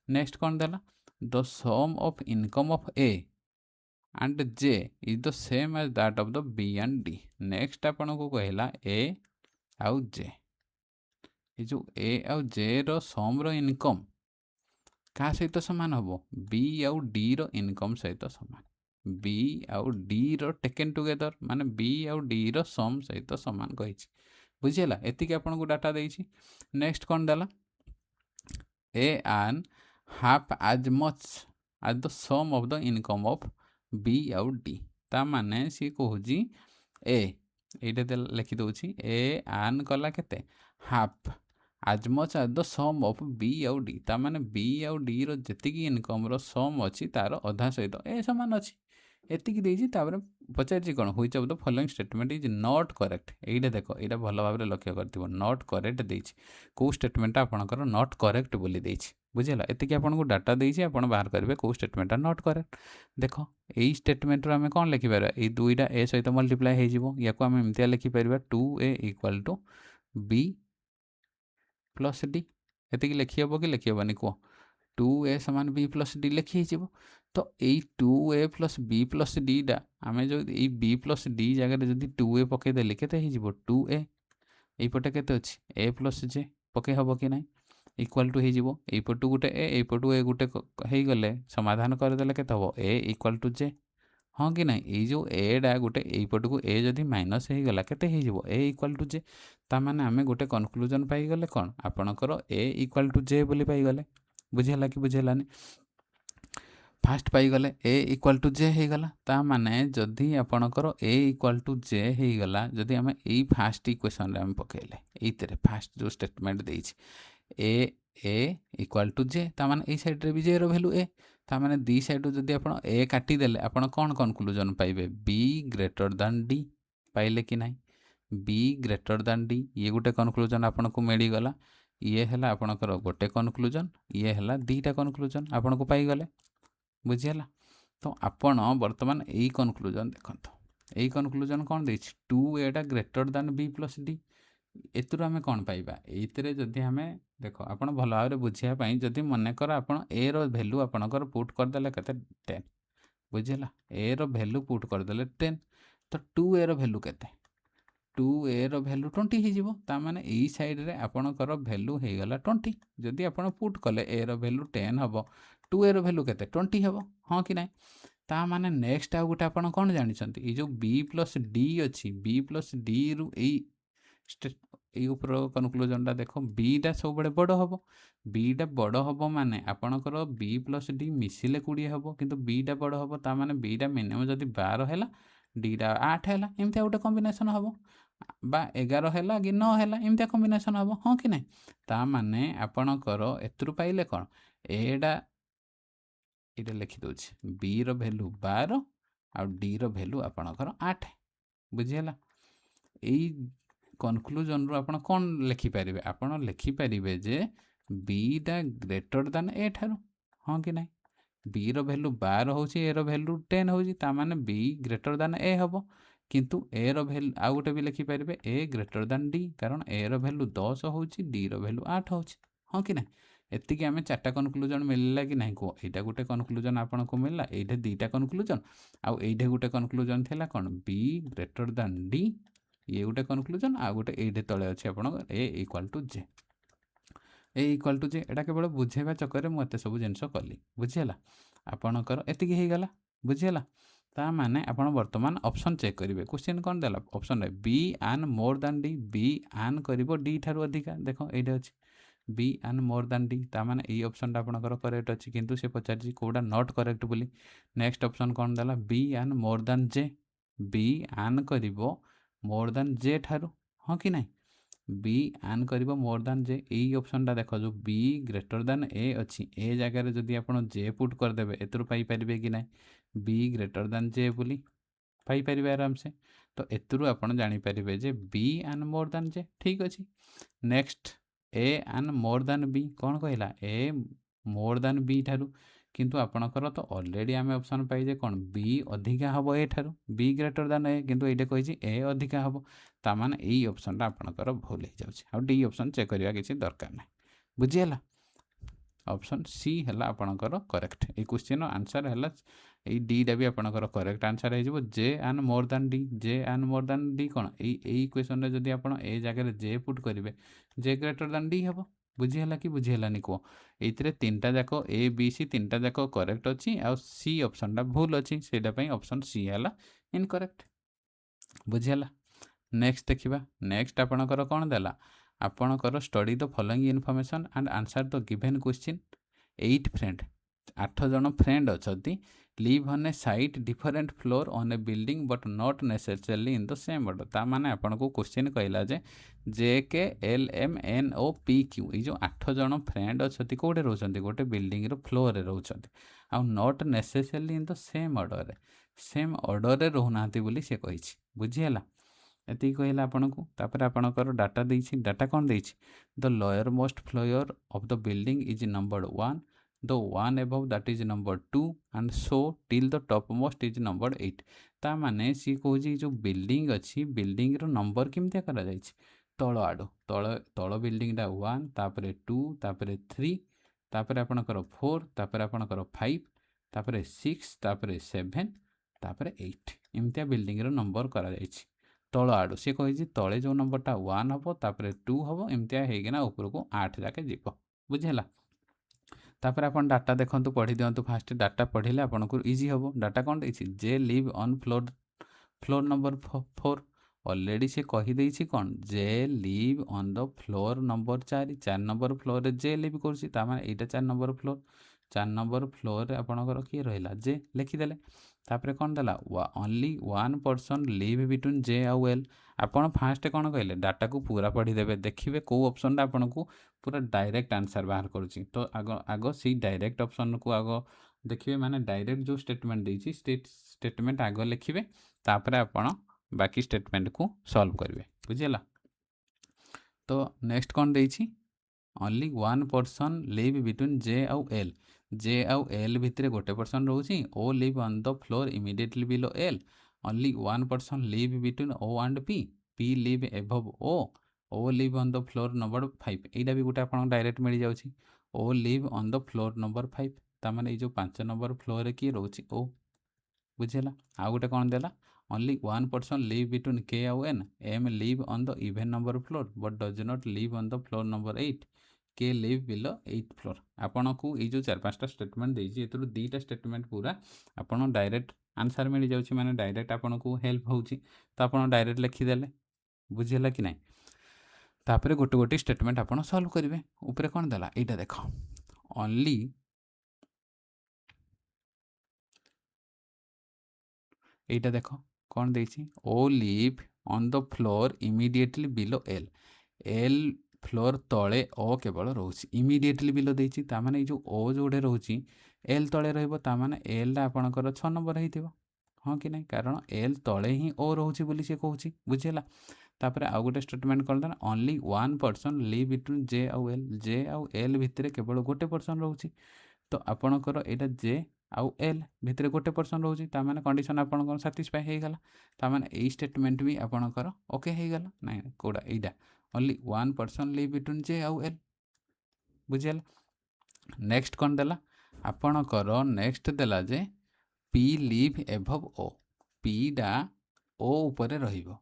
नेक्स्ट कौन देला the sum of income of A and J is the same as that of the B and D next आपन को कहला ए आउ जे ये जो ए आउ जे रो सम रो इनकम क्या सहित सामान हम बी आउ डी रो इनकम सहित सामान बी आउ डी रो टेकन टुगेदर माने बी आउ डी रो सम सहित सामान कही बुझीगला एतिक आपन को डाटा देछि। नेक्स्ट कौन देला A earn half as much as the sum of the income of B आउ डी ता माने सी कहूँ ए ये लिखि दूसरी ए एन कला केते half as much as the sum of B आउ डी ता माने बी आउ डी रो जतिकी इनकम रो सम अच्छी तार अधा सहित ए समान अच्छी ଏତିକି ଦେଇଛି। ତାପରେ ପଚାରିଛି କ'ଣ, which of the following statement is not correct. ଏଇଟା ଦେଖ, ଏଇଟା ଭଲ ଭାବରେ ଲକ୍ଷ୍ୟ କରିଥିବ, ନଟ୍ କରେକ୍ଟ ଦେଇଛି। କେଉଁ ଷ୍ଟେଟମେଣ୍ଟଟା ଆପଣଙ୍କର ନଟ୍ କରେକ୍ଟ ବୋଲି ଦେଇଛି, ବୁଝିଲା। ଏତିକି ଆପଣଙ୍କୁ ଡାଟା ଦେଇଛି, ଆପଣ ବାହାର କରିବେ କେଉଁ ଷ୍ଟେଟମେଣ୍ଟଟା ନଟ୍ କରେକ୍ଟ। ଦେଖ, ଏଇ ଷ୍ଟେଟମେଣ୍ଟରୁ ଆମେ କ'ଣ ଲେଖିପାରିବା, ଏଇ ଦୁଇଟା ଏ ସହିତ ମଲ୍ଟିପ୍ଲାଏ ହେଇଯିବ। ୟାକୁ ଆମେ ଏମିତିଆ ଲେଖିପାରିବା 2a equal to b plus d। ଏତିକି ଲେଖିହେବ କି ଲେଖିହେବନି କୁହ? 2a ସମାନ b ପ୍ଲସ୍ d ଲେଖି ହେଇଯିବ। ତ ଏଇ 2a ପ୍ଲସ୍ b ପ୍ଲସ୍ dଟା ଆମେ ଯଦି ଏଇ b ପ୍ଲସ୍ d ଜାଗାରେ ଯଦି 2a ପକାଇଦେଲେ କେତେ ହେଇଯିବ? 2a। এইপଟେ କେତେ ଅଛି? a ପ୍ଲସ୍ j ପକାଇ ହେବ କି ନାହିଁ? ଇକ୍ୱାଲ୍ ଟୁ ହେଇଯିବ। ଏଇପଟୁ ଗୋଟେ a, ଏଇପଟୁ a ଗୋଟେ ହେଇଗଲେ ସମାଧାନ କରିଦେଲେ କେତେ ହେବ? a equal to j। ହଁ କି ନାହିଁ? ଏଇ ଯେଉଁ ଏଟା ଗୋଟେ ଏଇପଟକୁ a ଯଦି ମାଇନସ୍ ହେଇଗଲା କେତେ ହେଇଯିବ? a equal to j। ତାମାନେ ଆମେ ଗୋଟେ କନକ୍ଲୁଜନ୍ ପାଇଗଲେ କ'ଣ? ଆପଣଙ୍କର a ଇକ୍ୱାଲ୍ ଟୁ j ବୋଲି ପାଇଗଲେ। ବୁଝିହେଲା କି ବୁଝିହେଲାନି? ଫାଷ୍ଟ ପାଇଗଲେ a ଇକ୍ୱାଲ୍ ଟୁ j ହେଇଗଲା। ତାମାନେ ଯଦି ଆପଣଙ୍କର a ଇକ୍ୱାଲ୍ ଟୁ j ହେଇଗଲା, ଯଦି ଆମେ ଏଇ ଫାଷ୍ଟ ଇକ୍ୱେସନ୍ରେ ଆମେ ପକାଇଲେ, ଏଇଥିରେ ଫାଷ୍ଟ ଯେଉଁ ଷ୍ଟେଟମେଣ୍ଟ ଦେଇଛି a ଇକ୍ୱାଲ୍ ଟୁ j, ତାମାନେ ଏଇ ସାଇଡ଼୍ରେ ବି jର ଭ୍ୟାଲୁ a। ତାମାନେ ଦୁଇ ସାଇଡ଼୍ରୁ ଯଦି ଆପଣ a କାଟିଦେଲେ ଆପଣ କ'ଣ କନକ୍ଲୁଜନ୍ ପାଇବେ? b ଗ୍ରେଟର୍ ଦାନ୍ d। ପାଇଲେ କି ନାହିଁ? b ଗ୍ରେଟର୍ ଦାନ୍ d, ଇଏ ଗୋଟେ କନକ୍ଲୁଜନ୍ ଆପଣଙ୍କୁ ମିଳିଗଲା। ଇଏ ହେଲା ଆପଣଙ୍କର ଗୋଟେ କନକ୍ଲୁଜନ୍, ଇଏ ହେଲା ଦୁଇଟା କନକ୍ଲୁଜନ୍ ଆପଣଙ୍କୁ ପାଇଗଲେ। ବୁଝିହେଲା? ତ ଆପଣ ବର୍ତ୍ତମାନ ଏଇ କନକ୍ଲୁଜନ୍ ଦେଖନ୍ତୁ। ଏଇ କନକ୍ଲୁଜନ୍ କ'ଣ ଦେଇଛି? 2aଟା ଗ୍ରେଟର୍ ଦାନ୍ b ପ୍ଲସ୍ d। ଏଥିରୁ ଆମେ କ'ଣ ପାଇବା? ଏଇଥିରେ ଯଦି ଆମେ ଦେଖ, ଆପଣ ଭଲ ଭାବରେ ବୁଝିବା ପାଇଁ, ଯଦି ମନେକର ଆପଣ ଏର ଭ୍ୟାଲୁ ଆପଣଙ୍କର ପୁଟ୍ କରିଦେଲେ କେତେ? 10। ବୁଝିହେଲା? ଏର ଭ୍ୟାଲୁ ପୁଟ୍ କରିଦେଲେ 10, ତ 2aର ଭ୍ୟାଲୁ କେତେ? 2aର ଭ୍ୟାଲୁ 20 ହେଇଯିବ। ତାମାନେ ଏଇ ସାଇଡ଼୍ରେ ଆପଣଙ୍କର ଭ୍ୟାଲୁ ହେଇଗଲା 20। ଯଦି ଆପଣ ପୁଟ୍ କଲେ ଏର ଭ୍ୟାଲୁ 10 ହେବ, 2aର ଭ୍ୟାଲୁ କେତେ? 20 ହେବ। ହଁ କି ନାହିଁ? ତାମାନେ ନେକ୍ସଟ ଆଉ ଗୋଟେ ଆପଣ କ'ଣ ଜାଣିଛନ୍ତି? ଏଇ ଯେଉଁ b ପ୍ଲସ୍ d ଅଛି, b ପ୍ଲସ୍ dରୁ ଏଇ ଉପର କନକ୍ଲୁଜନଟା ଦେଖ, bଟା ସବୁବେଳେ ବଡ଼ ହେବ। bଟା ବଡ଼ ହେବ ମାନେ ଆପଣଙ୍କର b ପ୍ଲସ୍ d ମିଶିଲେ 20 ହେବ, କିନ୍ତୁ bଟା ବଡ଼ ହେବ। ତାମାନେ bଟା ମିନିମମ୍ ଯଦି 12 ହେଲା, dଟା 8 ହେଲା, ଏମିତିଆ ଗୋଟେ କମ୍ବିନେସନ୍ ହେବ, ବା 11 ହେଲା କି 9 ହେଲା, ଏମିତିଆ କମ୍ବିନେସନ୍ ହେବ। ହଁ କି ନାହିଁ? ତାମାନେ ଆପଣଙ୍କର ଏଥିରୁ ପାଇଲେ କ'ଣ? ଏଇଟା ଲେଖିଦେଉଛି, bର ଭ୍ୟାଲୁ 12 ଆଉ dର ଭ୍ୟାଲୁ ଆପଣଙ୍କର 8। ବୁଝିହେଲା? ଏଇ କନକ୍ଲୁଜନରୁ ଆପଣ କ'ଣ ଲେଖିପାରିବେ? ଆପଣ ଲେଖିପାରିବେ ଯେ bଟା ଗ୍ରେଟର୍ ଦାନ୍ a ଠାରୁ। ହଁ କି ନାହିଁ? bର ଭ୍ୟାଲୁ 12 ହେଉଛି, ଏର ଭ୍ୟାଲୁ 10 ହେଉଛି, ତାମାନେ b ଗ୍ରେଟର୍ ଦାନ୍ a ହେବ। କିନ୍ତୁ ଏର ଭ୍ୟାଲୁ ଆଉ ଗୋଟେ ବି ଲେଖିପାରିବେ, a ଗ୍ରେଟର୍ ଦାନ୍ d, କାରଣ ଏର ଭ୍ୟାଲୁ 10 ହେଉଛି, dର ଭ୍ୟାଲୁ 8 ହେଉଛି। ହଁ କି ନାହିଁ? ଏତିକି ଆମେ 4ଟା କନକ୍ଲୁଜନ୍ ମିଳିଲା କି ନାହିଁ କୁହ? ଏଇଟା ଗୋଟେ କନକ୍ଲୁଜନ୍ ଆପଣଙ୍କୁ ମିଳିଲା, ଏଇଟା 2ଟା କନକ୍ଲୁଜନ୍, ଆଉ ଏଇଟା ଗୋଟେ କନକ୍ଲୁଜନ୍ ଥିଲା କ'ଣ? b ଗ୍ରେଟର୍ ଦାନ୍ d, ଇଏ ଗୋଟେ କନକ୍ଲୁଜନ୍, ଆଉ ଗୋଟେ ଏଇଠି ତଳେ ଅଛି ଆପଣଙ୍କ a equal to j। a equal to j, ଏଇଟା କେବଳ ବୁଝେଇବା ଚକ୍କରରେ ମୁଁ ଏତେ ସବୁ ଜିନିଷ କଲି। ବୁଝିହେଲା? ଆପଣଙ୍କର ଏତିକି ହେଇଗଲା। ବୁଝିହେଲା? ତାମାନେ ଆପଣ ବର୍ତ୍ତମାନ ଅପସନ୍ ଚେକ୍ କରିବେ। କ୍ୱେଶ୍ଚିନ୍ କ'ଣ ଦେଲା? ଅପସନ୍ରେ b ଆନ୍ ମୋର୍ ଦାନ୍ d, b ଆନ୍ କରିବ d ଠାରୁ ଅଧିକା। ଦେଖ ଏଇଠି ଅଛି b ଆନ୍ ମୋର୍ ଦାନ୍ d, ତାମାନେ ଏଇ ଅପସନ୍ଟା ଆପଣଙ୍କର କରେକ୍ଟ ଅଛି, କିନ୍ତୁ ସେ ପଚାରିଛି କେଉଁଟା ନଟ୍ କରେକ୍ଟ ବୋଲି। ନେକ୍ସଟ ଅପସନ୍ କ'ଣ ଦେଲା? b ଆନ୍ ମୋର୍ ଦାନ୍ j, b ଆନ୍ କରିବ ମୋର୍ ଦାନ୍ j ଠାରୁ। ହଁ କି ନାହିଁ? b ଆନ୍ କରିବ ମୋର୍ ଦାନ୍ j। ଏଇ ଅପସନ୍ଟା ଦେଖ, ଯେଉଁ b ଗ୍ରେଟର୍ ଦାନ୍ a ଅଛି, ଏ ଜାଗାରେ ଯଦି ଆପଣ j ପୁଟ୍ କରିଦେବେ, ଏଥିରୁ ପାଇପାରିବେ କି ନାହିଁ? b ଗ୍ରେଟର୍ ଦାନ୍ j ବୋଲି ପାଇପାରିବେ ଆରାମସେ। ତ ଏଥିରୁ ଆପଣ ଜାଣିପାରିବେ ଯେ b ଆନ୍ ମୋର୍ ଦାନ୍ j। ଠିକ୍ ଅଛି। ନେକ୍ସଟ a ଆନ୍ ମୋର୍ ଦାନ୍ b, କ'ଣ କହିଲା? a ମୋର୍ ଦାନ୍ b ଠାରୁ, କିନ୍ତୁ ଆପଣଙ୍କର ତ ଅଲରେଡ଼ି ଆମେ ଅପସନ୍ ପାଇଛେ କ'ଣ? b ଅଧିକା ହେବ a ଠାରୁ, b ଗ୍ରେଟର୍ ଦାନ୍ a, କିନ୍ତୁ ଏଇଟା କହିଛି a ଅଧିକା ହେବ। ତାମାନେ ଏଇ ଅପସନ୍ଟା ଆପଣଙ୍କର ଭୁଲ ହେଇଯାଉଛି, ଆଉ d ଅପସନ୍ ଚେକ୍ କରିବା କିଛି ଦରକାର ନାହିଁ। ବୁଝିହେଲା? ଅପସନ୍ ସି ହେଲା ଆପଣଙ୍କର କରେକ୍ଟ। ଏଇ କ୍ୱେଶ୍ଚିନ୍ର ଆନ୍ସର୍ ହେଲା, ଏଇ ଡିଟା ବି ଆପଣଙ୍କର କରେକ୍ଟ ଆନ୍ସର୍ ହେଇଯିବ। ଜେ ଆନ୍ ମୋର୍ ଦାନ୍ ଡି, ଜେ ଆନ୍ ମୋର୍ ଦାନ୍ ଡି କ'ଣ? ଏଇ କ୍ୱେଶ୍ଚନ୍ରେ ଯଦି ଆପଣ ଏ ଜାଗାରେ ଜେ ପୁଟ୍ କରିବେ, ଜେ ଗ୍ରେଟର୍ ଦାନ୍ ଡି ହେବ। ବୁଝିହେଲା କି ବୁଝିହେଲାନି କୁହ? ଏଇଥିରେ 3ଟା ଯାକ ଏ ବି ସି 3ଟା ଯାକ କରେକ୍ଟ ଅଛି, ଆଉ ସି ଅପସନ୍ଟା ଭୁଲ ଅଛି, ସେଇଟା ପାଇଁ ଅପସନ୍ ସି ହେଲା ଇନକରେକ୍ଟ। ବୁଝିହେଲା? ନେକ୍ସଟ ଦେଖିବା। ନେକ୍ସଟ ଆପଣଙ୍କର କ'ଣ ଦେଲା? ଆପଣଙ୍କର study the following information and answer the given question. 8 friend, 8 ଜଣ ଫ୍ରେଣ୍ଡ ଅଛନ୍ତି, live on a site different floor on a building but not necessarily in the same order. ତାମାନେ ଆପଣଙ୍କୁ କ୍ୱେଶ୍ଚିନ୍ କହିଲା ଯେ JKLMNOPQ, ଏଇ ଯେଉଁ 8 ଜଣ ଫ୍ରେଣ୍ଡ ଅଛନ୍ତି କେଉଁଠି ରହୁଛନ୍ତି? ଗୋଟେ ବିଲ୍ଡିଂର ଫ୍ଲୋରରେ ରହୁଛନ୍ତି, ଆଉ not necessarily in the same ଅର୍ଡ଼ରରେ। सेम ऑर्डर रोना बोली से कही बुझीगला एति कहला आपको तापर आपणकर डाटा देछि डाटा कौन देछि the lower most floor of the building is number 1 the one above that is number 2 and so till the top most is number 8 ता माने सी कहूँ जो बिल्डिंग अच्छी बिल्डिंग रो नंबर केमती करा जाइछि तल आड़ तल तल बिल्डिंगटा 1 तापर 2 तापर 3 तापर आपणकर 4 तापर आपणकर 5 तापर 6 तापर 7 तापर 8 एमतिया बिल्डिंग रो नंबर करा जाइछि तल आड़ सी कही तले जो नंबरटा 1 हम तापर 2 हम एमतिया होना ऊपर को 8 जाके जीव बुझेगा तापर आप डाटा देखूँ पढ़ी दिंतु फास्ट डाटा पढ़ले आपको इजी हम डाटा कौन देछि J live on floor floor number 4 already से कहीदे कौन J live on the floor number 4 number floor J live कर 4 नंबर फ्लोर 4 नंबर फ्लोर आपणकर किए रहा जे लिखिदे तापर कौन देला only one person live between J आउ एल आपड़ फास्ट कौन कहले डाटा को पूरा पढ़ीदेवे देखिए कौ ऑप्शन आपन को पूरा डायरेक्ट आंसर बाहर करुच्ची तो आग आग से डायरेक्ट ऑप्शन को आग देखिए माने डायरेक्ट जो स्टेटमेंट देछि स्टेटमेंट आग लिखिए तापर आपण बाकी स्टेटमेंट को सॉल्व करेंगे बुझीगला तो नेक्स्ट कौन देछि only one person live between J आउ एल जे आउ एल भितर गोटे पर्सन रोची O live on the floor immediately below L only one person live between O and P P live above O live on the floor number 5 एटा भी गोटे आपन direct मिल जाउची O live on the floor number 5 ता माने जो 5 number floor रे की रोची ओ बुझेला आ गोटे कौन देला only one person live between K आउ M live on the even number floor but does not live on the floor number 8 K live below 8 floor आपन को ये जो 4-5टा स्टेटमेंट देछि एतरो दीटा स्टेटमेंट पूरा आपन डायरेक्ट आंसर मिल जाउछि माने डायरेक्ट आपन को हेल्प होउछि तो आपन डायरेक्ट लिखि देले बुझिला कि नहीं तापर गोटे गोटे स्टेटमेंट आपन सॉल्व करेंगे ऊपर कौन देला एटा देखो ओनली एटा देखो कौन देछि O live on the floor immediately below L L floor तले ओ केवल रोचे इमिडिएटली बिलो देछि ता माने जो ओ जोड़े रोची एल तले रहइबो ता माने एल टा आपनकर 6 नंबर हेतिबो हाँ कि नहीं कारण एल तले ही ओ रोची बोली से कहूची बुझिला तापर आउ गोटे स्टेटमेंट कर देना only one person live between J आउ एल भितर केवल गोटे पर्सन रोची तो आपणकर एटा जे आउ एल भितर गोटे पर्सन रोची ता माने कंडीशन आपनकर सैटिस्फाई हो गला ता माने ए स्टेटमेंट भी आपनकर ओके हो गला नहीं कोडा एटा only one person live between J आउ एल बुझिगला नेक्स्ट कौन देला आपणकर नेक्स्ट देला जे P live above O P डा ओ ऊपर रहिबो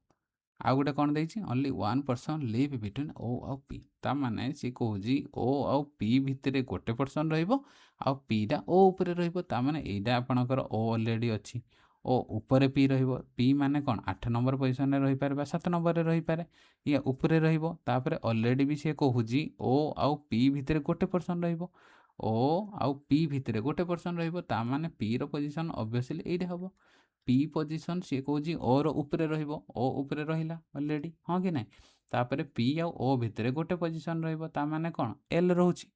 आउ गोटे कौन देछि only one person live between O आउ पी ता माने सी कहूजी ओ आउ पी भितर गोटे पर्सन रहिबो आउ पी डा ओ ऊपर रहिबो ता माने एइडा आपनकर ओ ऑलरेडी अछि ओ ऊपर पी रहिबो पी माने कौन 8 नंबर पोजीशन रे रहि पारे 7 नंबर रे रहि पारे या ऊपर रहिबो तापर ऑलरेडी भी से कहूजी ओ आउ पी भितर गोटे पर्सन रहिबो ओ आउ पी भितर गोटे पर्सन रहिबो ता माने पी रो पोजीशन ऑब्वियसली एइडे हबो पी पोजीशन सी कहूँ ओ रे रहिबो ओ ऊपर रहिला ऑलरेडी हाँ कि नहीं तापर पी आउ ओ भितर गोटे पोजीशन रहिबो ता माने कौन एल रोची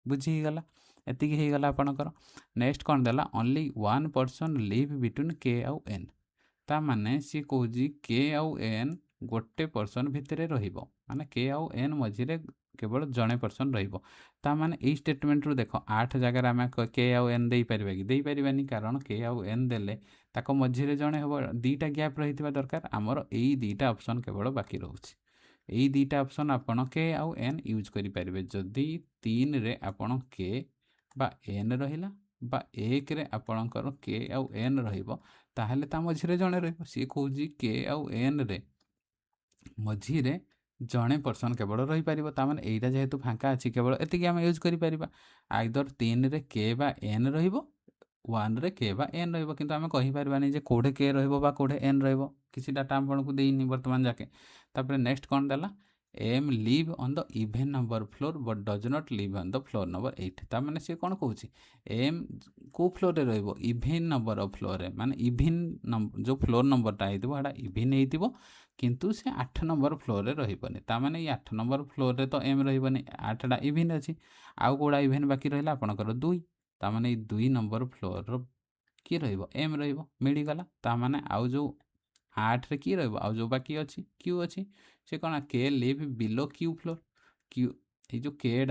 बुझीगला एतिकी ହେଇଗଲା ଆପଣଙ୍କର नेक्स्ट कौन देला only one person live between K आउ एन ता माने सी कहूँ के आउ एन गोटे पर्सन भितर रहिबो माने के आउ एन मझिरे केवल जड़े पर्सन रहिबो ता माने ए स्टेटमेंट रू देखो 8 जगह आम के आउ एन दे पारिबा कि दे पारिबानी कारण के आउ एन देले ताको मझिरे जड़े हम दीटा गैप रही दरकार आमर यही दीटा ऑप्शन केवल बाकी रोचे यही दीटा ऑप्शन आपन के आउ एन यूज करें जदि 3 रे आपन के बा एन रहिला बा 1 रे आपणकर के आउ एन रहिबो ताहले ता मझिरे जड़े रहिबो सी कहूजी के आउ एन रे मझिरे जड़े पर्सन केवल रही पारिबो ता माने एइटा जेहेतु फांका अछि केवल एतिकी हम यूज करि परिबा आइदर 3 रे के बा एन रहिबो 1 रे के बा एन रहिबो किंतु आमे कहि पारबानी जे कोडे के रहिबो बा कोडे एन रहिबो किसी डाटा आपनको देइनी वर्तमान जाके तापर नेक्स्ट कोन देला M live on the even number floor but does not live on the floor number 8 ता माने से कोन कहूची एम को फ्लोर रे रहिबो इवन नंबर ऑफ फ्लोर रे माने इवन जो फ्लोर नंबर ता हेतिबो हाडा इवन हेतिबो किंतु से 8 नंबर फ्लोर रे रहिबोनी ता माने ये 8 नंबर फ्लोर रे तो एम रहिबोनी 8 टा इवन अछि आउ कोडा इवन बाकी रहिला आपनकर 2 ता माने 2 नंबर फ्लोर रो किए रहिबो एम रहिबो मिलिगला ता माने आउ जो 8 रे किए रहिबो आउ जो बाकी अछि क्यू अछि से कोन के live below Q floor Q A जो के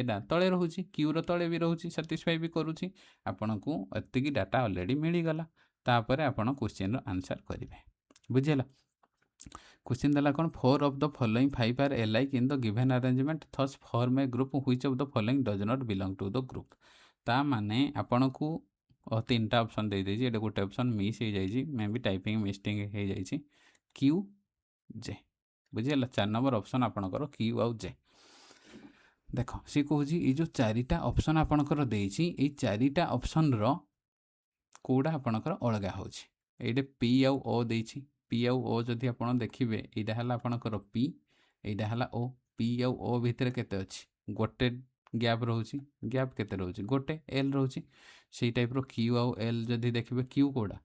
डा तळे रहुछि क्यू रो तळे भी रहुछि सैटिस्फाई भी करूछि आपनकु एतिकी डाटा ऑलरेडी मिलिगला तापरे आपण क्वेश्चन रो आंसर करिवे बुझियला क्वेश्चन देला कोन 4 of the following 5 are alike in the given arrangement thus form a group which of the following does not belong to the group ता माने आपनकु तीनटा ऑप्शन दे देछि एटा गोटे ऑप्शन मिस हो जाइछि मे भी टाइपिंग मिस्टेक हो जाइछि क्यू जे बुझियला 4 नंबर ऑप्शन आपनकर क्यू आउ जे देख सी कहूँ ये जो चारिटा ऑप्शन आपनकर देछि ए चारिटा ऑप्शन रो कोडा आपनकर अलगा होछि एडे पी आउ ओ देछि पी आउ ओ जदि आपण देखिबे एडा हला आपनकर पी एडा हला ओ पी आउ ओ भितर केते अछि गोटे गैप रहउछि गैप केते रहउछि गोटे एल रहउछि सेही टाइप रो क्यू आउ एल जदि देखिबे क्यू कोडा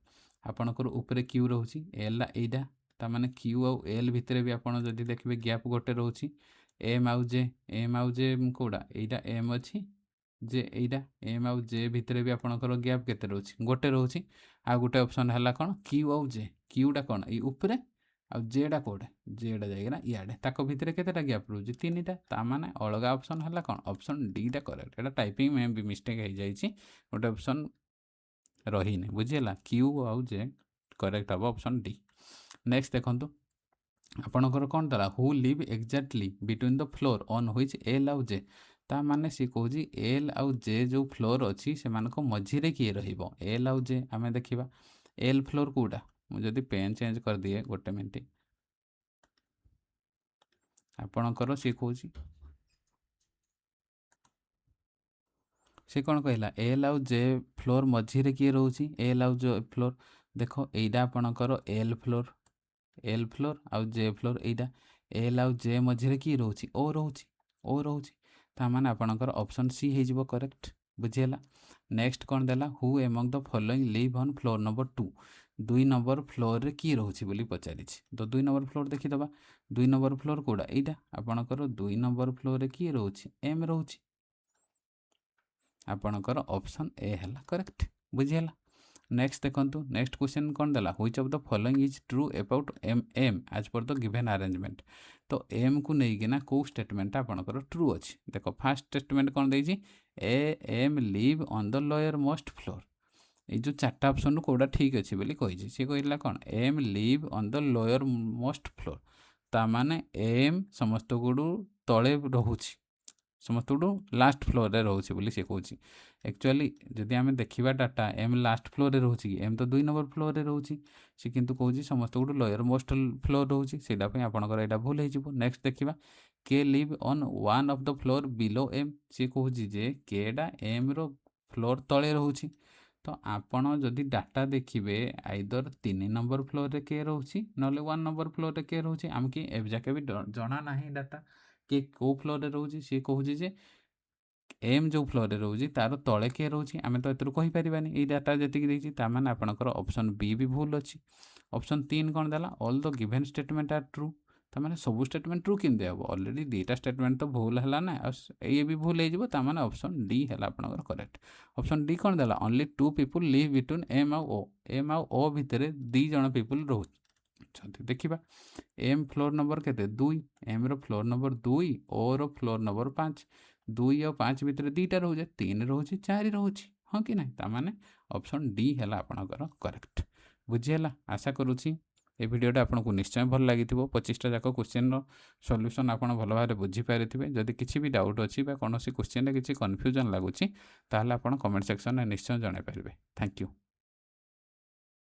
आपनकर ऊपर क्यू रहउछि एल ला एडा ता माने क्यू आउ एल भितर भी आपण जदि देखिबे गैप गोटे रहउछि एम आउ जे कोडा एडा एम अछि जे एडा एम आउ जे भितर भी आपनकर गैप केते रहउछि गोटे रहउछि आ गोटे ऑप्शन हला कोन क्यू आउ जे क्यूटा कोन ई ऊपर आ जेडा कोडे जेडा जाइना इयाडे ताको भितर केतेटा गैप रहउछि तीनटा ता माने अलगा ऑप्शन हला कोन ऑप्शन डी टा करेक्ट एटा टाइपिंग में भी मिस्टेक हो जाइछि गोटे ऑप्शन रही नै बुझियला क्यू आउ जे करेक्ट हबो ऑप्शन डी नेक्स्ट देखंतु आपनकर कोन दला who live exactly between the floor on which L आउ जे ता माने सी कहूजी एल आउ जे जो फ्लोर अछि से मानको मझिरे किए रहिबो एल आउ जे आमे देखिबा एल फ्लोर कोडा मुझे पेन चेंज कर दिए गोटे मिनट आपणकर सी कहूँ सी कौन कहला एल आउ जे फ्लोर मझिरे किए रोची एल आउ जो फ्लोर देख एटा आपणकर एल फ्लोर आउ जे फ्लोर एटा एल आउ जे मझिरे किए रोची ओ रोची ता माने आपणकर ऑप्शन सी हे जिवो करेक्ट बुझियला नेक्स्ट कौन देला who among the following live on floor number 2 2 number floor रे किए रोची बोली पचारि तो 2 नंबर फ्लोर देखि दबा 2 नंबर फ्लोर कोडा एटा आपणकर 2 नंबर फ्लोर रे किए रोची एम रोची आपणकर ऑप्शन ए हला करेक्ट बुझियला नेक्स्ट देखंतु नेक्स्ट क्वेश्चन कौन देला which of the following is true about M as per the given arrangement तो एम को नहीं कि ना को स्टेटमेंट आपणकर ट्रू अछि देखो फर्स्ट स्टेटमेंट कौन देछि A M live on the lower most floor ये जो चार्टा ऑप्शन कोडा ठीक अच्छे बोली कही सी कहला कौन M live on the lower most floor ता माने एम समस्त गुडू तले रोचे समस्त गुडू लास्ट फ्लोर रे रोचे बोली सी कहूँ एक्चुअली जदि आम देखा डाटा एम लास्ट फ्लोर रे रोचे कि एम तो 2 नंबर फ्लोर रे रोचे सी किंतु कहूँ समस्त गुडू लोअर मोस्ट फ्लोर रोचे सेटा पे आपनकर एटा भूल हो जिवो नेक्स्ट देखिबा के live on one of the floor below M C कहूँ जे केडा एम रो फ्लोर तले रोचे तो आपण जदि डाटा देखिए आइदर 3 नंबर फ्लोर रे के रोची नले 1 नंबर फ्लोर रे के रोची आमकी एब जाके भी जना नाही डाटा के को फ्लोर रे रोची सी कहूजी जे एम जो फ्लोर रे रोची तार तळे के रोची आमे तो एतरु कहि परिबानी ए डाटा जति देछि ता माने आपनकर ऑप्शन बी भी भूल अछि ऑप्शन 3 कोन देला all the given statement are true ता माने सब स्टेटमेंट ट्रू किंदे हबो ऑलरेडी दुटा स्टेटमेंट तो भूल हला ना ए भी भूल हे जिवो ता माने ऑप्शन डी हला आपनकर करेक्ट ऑप्शन डी कोन देला only 2 people live between M आउ ओ भितरे 2 जण पीपल रहउछन्ति देखिबा एम फ्लोर नंबर केते 2 एम रो फ्लोर नंबर 2 ओ रो फ्लोर नंबर 5 2 और 5 भितरे 2टा रहउजे 3 रहउछि 4 रहउछि हां कि नै ता माने ऑप्शन डी हला आपनकर करेक्ट बुझियला आशा करूछि ए भिडियोटा आपको निश्चय भल लगी 25टा जाक क्वेश्चन सॉल्यूशन आप भल भाव बुझी पारे जदि किसी भी डाउट अच्छी कौन क्वेश्चन किसी कन्फ्यूजन लगुच ताहले आप कमेंट सेक्शन में निश्चय जन पारे थैंक यू।